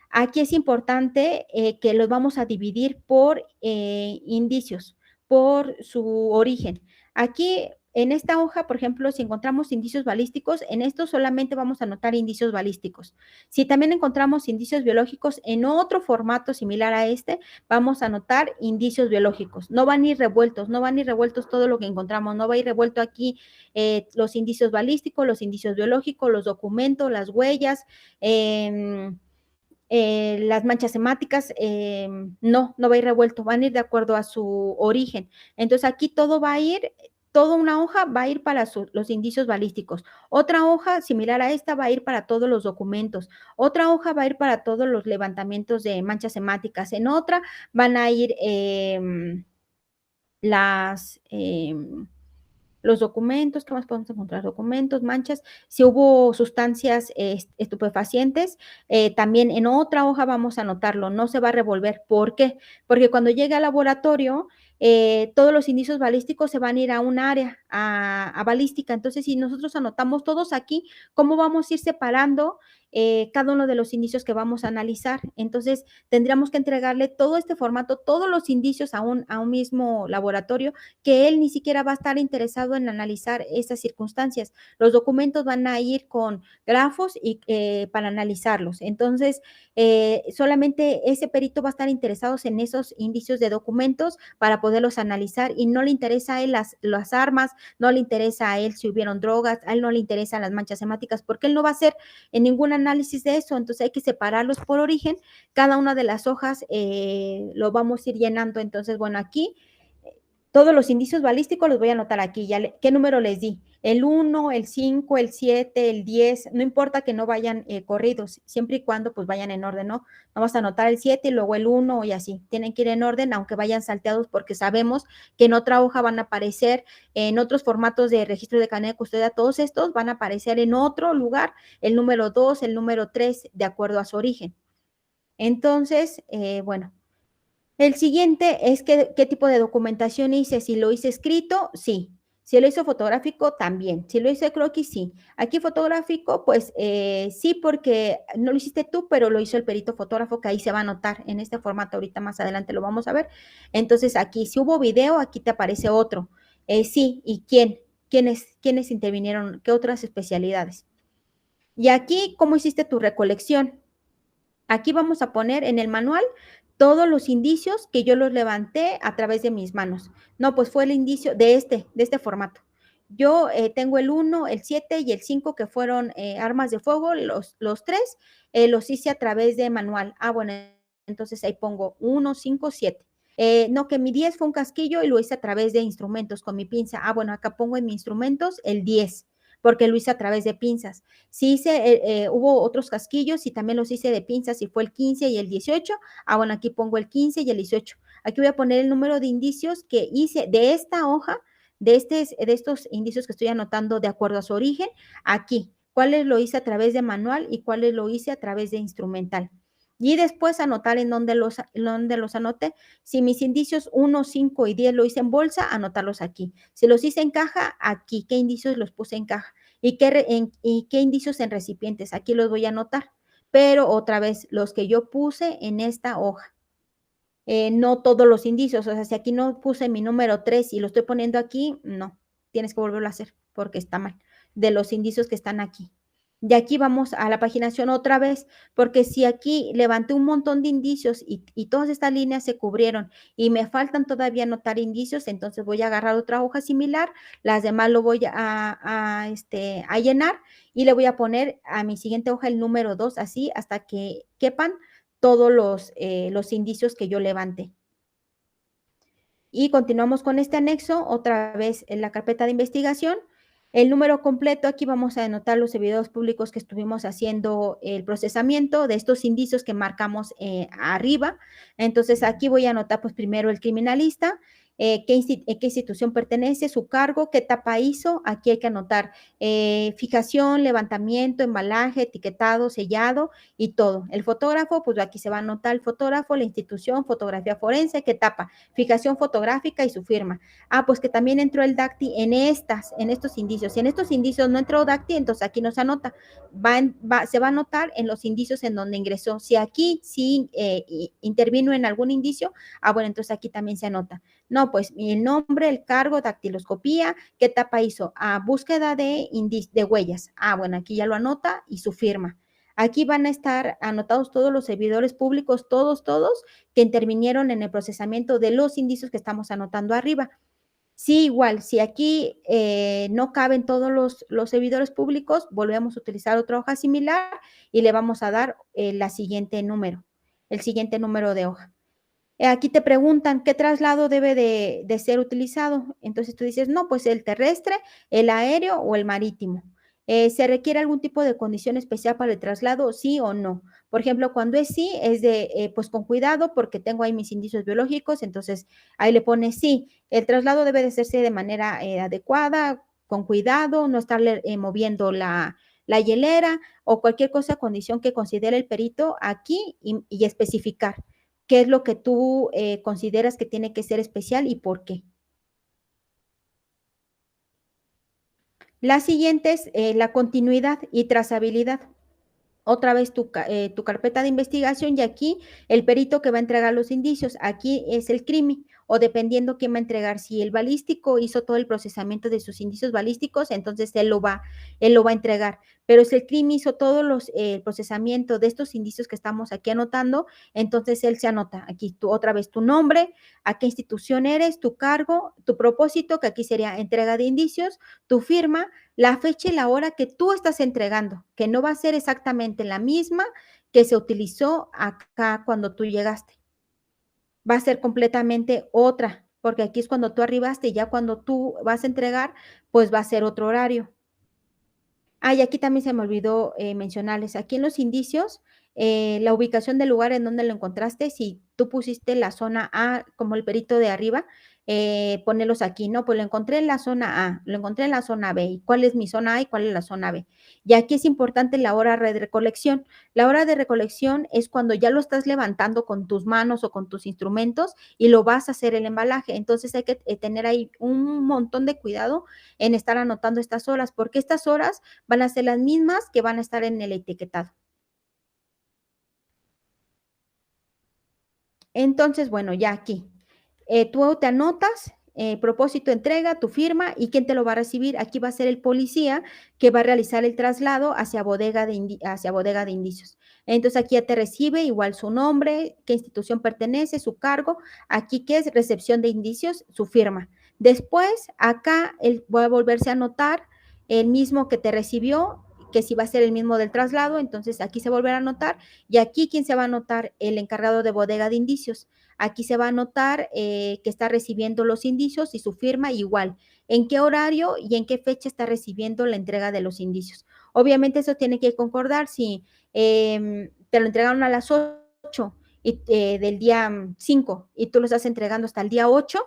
S1: aquí es importante que los vamos a dividir por indicios, por su origen. Aquí en esta hoja, por ejemplo, si encontramos indicios balísticos, en esto solamente vamos a anotar indicios balísticos. Si también encontramos indicios biológicos en otro formato similar a este, vamos a anotar indicios biológicos. No van a ir revueltos, no van a ir revueltos todo lo que encontramos, no va a ir revuelto aquí los indicios balísticos, los indicios biológicos, los documentos, las huellas, las manchas hemáticas, no va a ir revuelto, van a ir de acuerdo a su origen. Entonces aquí todo va a ir, toda una hoja va a ir para los indicios balísticos, otra hoja similar a esta va a ir para todos los documentos, otra hoja va a ir para todos los levantamientos de manchas hemáticas, en otra van a ir los documentos, ¿qué más podemos encontrar? Documentos, manchas, si hubo sustancias estupefacientes, también en otra hoja vamos a anotarlo, no se va a revolver. ¿Por qué? Porque cuando llegue al laboratorio, todos los indicios balísticos se van a ir a un área, a balística. Entonces, si nosotros anotamos todos aquí, ¿cómo vamos a ir separando cada uno de los indicios que vamos a analizar? Entonces, tendríamos que entregarle todo este formato, todos los indicios a un mismo laboratorio, que él ni siquiera va a estar interesado en analizar esas circunstancias. Los documentos van a ir con grafos y para analizarlos. Entonces, solamente ese perito va a estar interesado en esos indicios de documentos para poderlos analizar y no le interesa a él las armas, no le interesa a él si hubieron drogas, a él no le interesan las manchas hemáticas, porque él no va a hacer en ningún análisis de eso. Entonces, hay que separarlos por origen. Cada una de las hojas lo vamos a ir llenando. Entonces, bueno, aquí todos los indicios balísticos los voy a anotar aquí. ¿Qué número les di? El 1, el 5, el 7, el 10, no importa que no vayan corridos, siempre y cuando pues vayan en orden, ¿no? Vamos a anotar el 7 y luego el 1 y así. Tienen que ir en orden, aunque vayan salteados, porque sabemos que en otra hoja van a aparecer, en otros formatos de registro de cadena de custodia, todos estos van a aparecer en otro lugar, el número 2, el número 3, de acuerdo a su origen. Entonces, bueno. El siguiente es qué tipo de documentación hice. Si lo hice escrito, sí. Si lo hice fotográfico, también. Si lo hice croquis, sí. Aquí fotográfico, pues sí, porque no lo hiciste tú, pero lo hizo el perito fotógrafo, que ahí se va a anotar en este formato. Ahorita más adelante lo vamos a ver. Entonces aquí, si hubo video, aquí te aparece otro. Sí, ¿y quién? ¿Quiénes intervinieron? ¿Qué otras especialidades? Y aquí, ¿cómo hiciste tu recolección? Aquí vamos a poner en el manual todos los indicios que yo los levanté a través de mis manos. No, pues fue el indicio de este formato. Yo tengo el 1, el 7 y el 5 que fueron armas de fuego, los 3 los hice a través de manual. Bueno, entonces ahí pongo 1, 5, 7. No, que mi 10 fue un casquillo y lo hice a través de instrumentos con mi pinza. Bueno, acá pongo en mis instrumentos el 10. porque lo hice a través de pinzas. Si hubo otros casquillos y también los hice de pinzas y fue el 15 y el 18, bueno, aquí pongo el 15 y el 18. Aquí voy a poner el número de indicios que hice de esta hoja, de estos indicios que estoy anotando de acuerdo a su origen, aquí. ¿Cuáles lo hice a través de manual y cuáles lo hice a través de instrumental? Y después anotar en dónde los anoté. Si mis indicios 1, 5 y 10 lo hice en bolsa, anotarlos aquí. Si los hice en caja, aquí. ¿Qué indicios los puse en caja? ¿Y qué indicios en recipientes? Aquí los voy a anotar. Pero otra vez, los que yo puse en esta hoja. No todos los indicios. O sea, si aquí no puse mi número 3 y lo estoy poniendo aquí, no. Tienes que volverlo a hacer porque está mal. De los indicios que están aquí. De aquí vamos a la paginación otra vez, porque si aquí levanté un montón de indicios y todas estas líneas se cubrieron y me faltan todavía anotar indicios, entonces voy a agarrar otra hoja similar, las demás lo voy a llenar y le voy a poner a mi siguiente hoja el número 2, así hasta que quepan todos los indicios que yo levante. Y continuamos con este anexo, otra vez en la carpeta de investigación. El número completo, aquí vamos a anotar los servidores públicos que estuvimos haciendo el procesamiento de estos indicios que marcamos arriba. Entonces, aquí voy a anotar pues primero el criminalista, qué institución pertenece, su cargo, qué etapa hizo. Aquí hay que anotar fijación, levantamiento, embalaje, etiquetado, sellado y todo. El fotógrafo, pues aquí se va a anotar el fotógrafo, la institución, fotografía forense, qué etapa, fijación fotográfica y su firma. Pues que también entró el DACTI en estos indicios. Si en estos indicios no entró DACTI, entonces aquí no se anota. Se va a anotar en los indicios en donde ingresó. Si aquí sí intervino en algún indicio, bueno, entonces aquí también se anota. No, pues el nombre, el cargo, dactiloscopía, qué etapa hizo. Búsqueda de huellas. Bueno, aquí ya lo anota y su firma. Aquí van a estar anotados todos los servidores públicos, todos, que intervinieron en el procesamiento de los indicios que estamos anotando arriba. Sí, igual, si aquí no caben todos los servidores públicos, volvemos a utilizar otra hoja similar y le vamos a dar el siguiente número de hoja. Aquí te preguntan qué traslado debe de ser utilizado. Entonces tú dices, no, pues el terrestre, el aéreo o el marítimo. ¿Se requiere algún tipo de condición especial para el traslado? Sí o no. Por ejemplo, cuando es sí, es de, pues con cuidado porque tengo ahí mis indicios biológicos, entonces ahí le pone sí. El traslado debe de hacerse de manera adecuada, con cuidado, no estarle moviendo la hielera o cualquier cosa, condición que considere el perito aquí y especificar qué es lo que tú consideras que tiene que ser especial y por qué. La siguiente es la continuidad y trazabilidad. Otra vez tu carpeta de investigación y aquí el perito que va a entregar los indicios. Aquí es el CRIMI o dependiendo quién va a entregar. Si el balístico hizo todo el procesamiento de sus indicios balísticos, entonces él lo va a entregar. Pero si el CRIMI hizo todo el procesamiento de estos indicios que estamos aquí anotando, entonces él se anota. Aquí otra vez tu nombre, a qué institución eres, tu cargo, tu propósito, que aquí sería entrega de indicios, tu firma, la fecha y la hora que tú estás entregando, que no va a ser exactamente la misma que se utilizó acá cuando tú llegaste. Va a ser completamente otra, porque aquí es cuando tú arribaste y ya cuando tú vas a entregar, pues va a ser otro horario. Y aquí también se me olvidó mencionarles, aquí en los indicios, la ubicación del lugar en donde lo encontraste, si tú pusiste la zona A como el perito de arriba, ponerlos aquí, ¿no? Pues lo encontré en la zona A, lo encontré en la zona B, ¿y cuál es mi zona A y cuál es la zona B? Y aquí es importante la hora de recolección. La hora de recolección es cuando ya lo estás levantando con tus manos o con tus instrumentos y lo vas a hacer el embalaje. Entonces hay que tener ahí un montón de cuidado en estar anotando estas horas, porque estas horas van a ser las mismas que van a estar en el etiquetado. Entonces, bueno, ya aquí, tú te anotas, propósito, entrega, tu firma y quién te lo va a recibir. Aquí va a ser el policía que va a realizar el traslado hacia bodega de indicios. Entonces aquí ya te recibe igual su nombre, qué institución pertenece, su cargo, aquí qué es recepción de indicios, su firma. Después acá él va a volverse a anotar el mismo que te recibió, que si va a ser el mismo del traslado, entonces aquí se volverá a anotar y aquí quién se va a anotar, el encargado de bodega de indicios. Aquí se va a anotar que está recibiendo los indicios y su firma igual, en qué horario y en qué fecha está recibiendo la entrega de los indicios. Obviamente eso tiene que concordar si te lo entregaron a las 8 y, del día 5 y tú lo estás entregando hasta el día 8,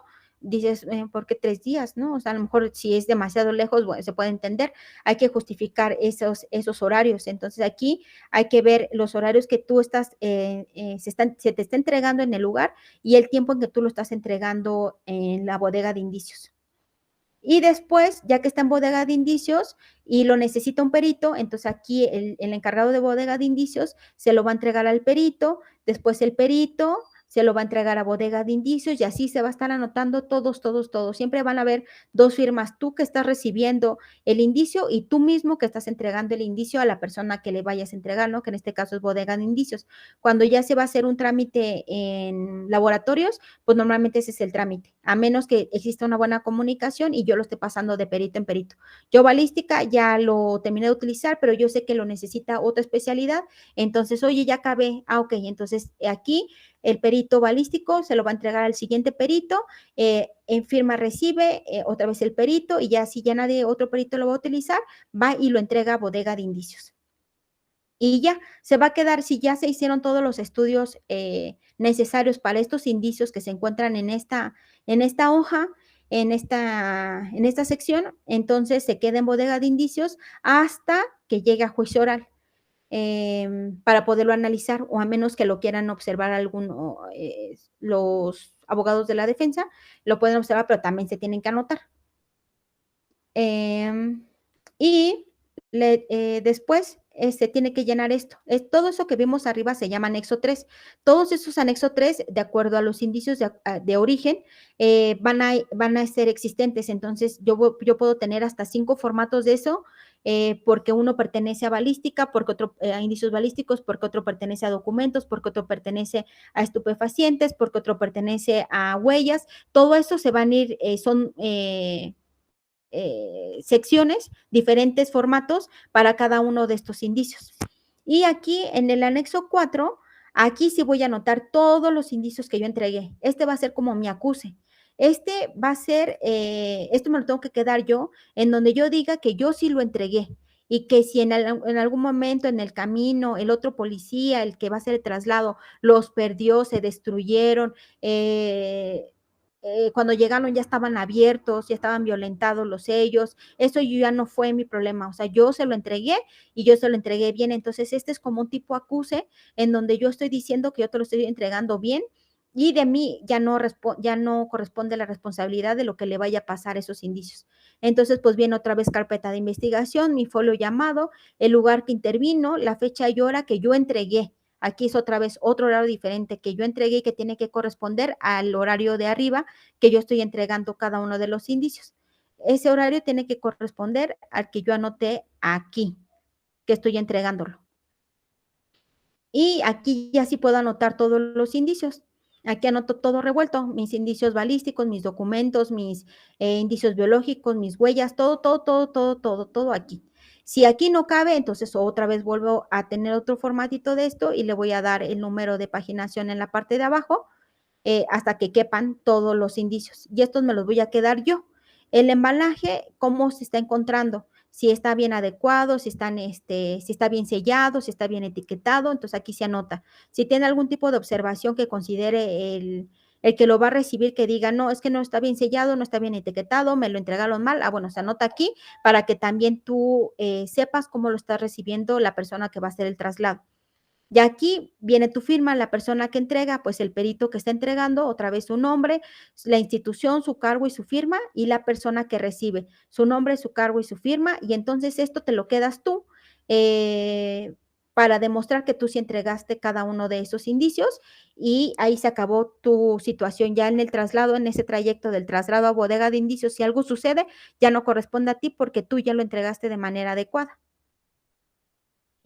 S1: dices, ¿por qué 3 días? ¿No? O sea, a lo mejor si es demasiado lejos, bueno, se puede entender, hay que justificar esos horarios. Entonces aquí hay que ver los horarios que tú estás, se te está entregando en el lugar y el tiempo en que tú lo estás entregando en la bodega de indicios. Y después, ya que está en bodega de indicios y lo necesita un perito, entonces aquí el encargado de bodega de indicios se lo va a entregar al perito, después el perito se lo va a entregar a bodega de indicios y así se va a estar anotando todos, todos, todos. Siempre van a haber dos firmas, tú que estás recibiendo el indicio y tú mismo que estás entregando el indicio a la persona que le vayas a entregar, ¿no? Que en este caso es bodega de indicios. Cuando ya se va a hacer un trámite en laboratorios, pues normalmente ese es el trámite, a menos que exista una buena comunicación y yo lo esté pasando de perito en perito. Yo balística ya lo terminé de utilizar, pero yo sé que lo necesita otra especialidad, entonces, oye, ya acabé, ok, entonces aquí el perito balístico se lo va a entregar al siguiente perito, en firma recibe otra vez el perito y ya si ya nadie, otro perito lo va a utilizar, va y lo entrega a bodega de indicios. Y ya, se va a quedar, si ya se hicieron todos los estudios necesarios para estos indicios que se encuentran en esta hoja, en esta sección, entonces se queda en bodega de indicios hasta que llegue a juicio oral. Para poderlo analizar o a menos que lo quieran observar alguno, los abogados de la defensa lo pueden observar, pero también se tienen que anotar. Y después se tiene que llenar esto. Todo eso que vimos arriba se llama anexo 3. Todos esos anexo 3, de acuerdo a los indicios de origen, van a ser existentes. Entonces, yo puedo tener hasta 5 formatos de eso, porque uno pertenece a balística, porque otro a indicios balísticos, porque otro pertenece a documentos, porque otro pertenece a estupefacientes, porque otro pertenece a huellas. Todo eso se van a ir, son secciones, diferentes formatos para cada uno de estos indicios. Y aquí en el anexo 4, aquí sí voy a anotar todos los indicios que yo entregué. Este va a ser como mi acuse. Este va a ser, esto me lo tengo que quedar yo, en donde yo diga que yo sí lo entregué y que si en algún momento en el camino el otro policía, el que va a hacer el traslado, los perdió, se destruyeron, cuando llegaron ya estaban abiertos, ya estaban violentados los sellos, eso ya no fue mi problema, o sea, yo se lo entregué y yo se lo entregué bien, entonces este es como un tipo acuse en donde yo estoy diciendo que yo te lo estoy entregando bien y de mí ya no corresponde la responsabilidad de lo que le vaya a pasar a esos indicios. Entonces, pues viene otra vez carpeta de investigación, mi folio llamado, el lugar que intervino, la fecha y hora que yo entregué. Aquí es otra vez otro horario diferente que yo entregué y que tiene que corresponder al horario de arriba que yo estoy entregando cada uno de los indicios. Ese horario tiene que corresponder al que yo anoté aquí, que estoy entregándolo. Y aquí ya sí puedo anotar todos los indicios. Aquí anoto todo revuelto, mis indicios balísticos, mis documentos, mis indicios biológicos, mis huellas, todo, todo, todo, todo, todo, todo aquí. Si aquí no cabe, entonces otra vez vuelvo a tener otro formatito de esto y le voy a dar el número de paginación en la parte de abajo hasta que quepan todos los indicios. Y estos me los voy a quedar yo. El embalaje, ¿cómo se está encontrando? Si está bien adecuado, si está bien sellado, si está bien etiquetado, entonces aquí se anota. Si tiene algún tipo de observación que considere el que lo va a recibir, que diga, no, es que no está bien sellado, no está bien etiquetado, me lo entregaron mal, bueno, se anota aquí para que también tú sepas cómo lo está recibiendo la persona que va a hacer el traslado. Y aquí viene tu firma, la persona que entrega, pues el perito que está entregando, otra vez su nombre, la institución, su cargo y su firma, y la persona que recibe, su nombre, su cargo y su firma, y entonces esto te lo quedas tú para demostrar que tú sí entregaste cada uno de esos indicios, y ahí se acabó tu situación ya en el traslado, en ese trayecto del traslado a bodega de indicios. Si algo sucede, ya no corresponde a ti porque tú ya lo entregaste de manera adecuada.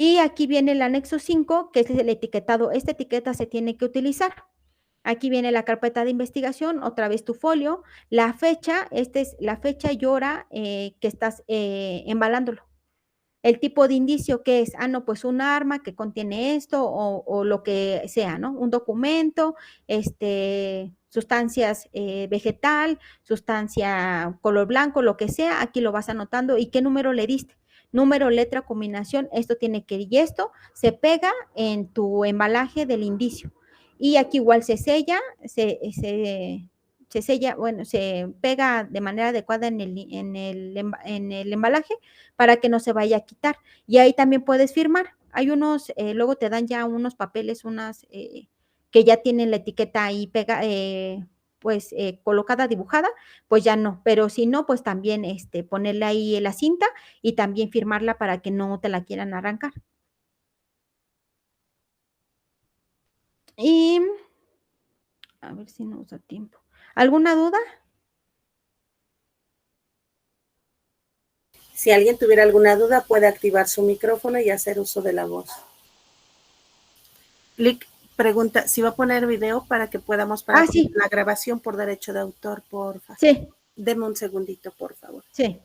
S1: Y aquí viene el anexo 5, que es el etiquetado. Esta etiqueta se tiene que utilizar. Aquí viene la carpeta de investigación, otra vez tu folio, la fecha, esta es la fecha y hora que estás embalándolo. el tipo de indicio que es, no, pues un arma que contiene esto o lo que sea, ¿no? Un documento, sustancias vegetal, sustancia color blanco, lo que sea, aquí lo vas anotando y qué número le diste. Número, letra, combinación, esto tiene que ir y esto se pega en tu embalaje del indicio. Y aquí igual se sella, se sella, bueno, se pega de manera adecuada en el embalaje para que no se vaya a quitar. Y ahí también puedes firmar. Hay unos, luego te dan ya unos papeles, unas que ya tienen la etiqueta ahí pega, pues colocada, dibujada, pues ya no. Pero si no, pues también ponerle ahí la cinta y también firmarla para que no te la quieran arrancar. Y a ver si nos da tiempo. ¿Alguna duda?
S2: Si alguien tuviera alguna duda, puede activar su micrófono y hacer uso de la voz. Lick pregunta si va a poner video para que podamos parar
S1: Sí.
S2: la grabación por derecho de autor, porfa.
S1: Sí.
S2: Deme un segundito, por favor.
S1: Sí.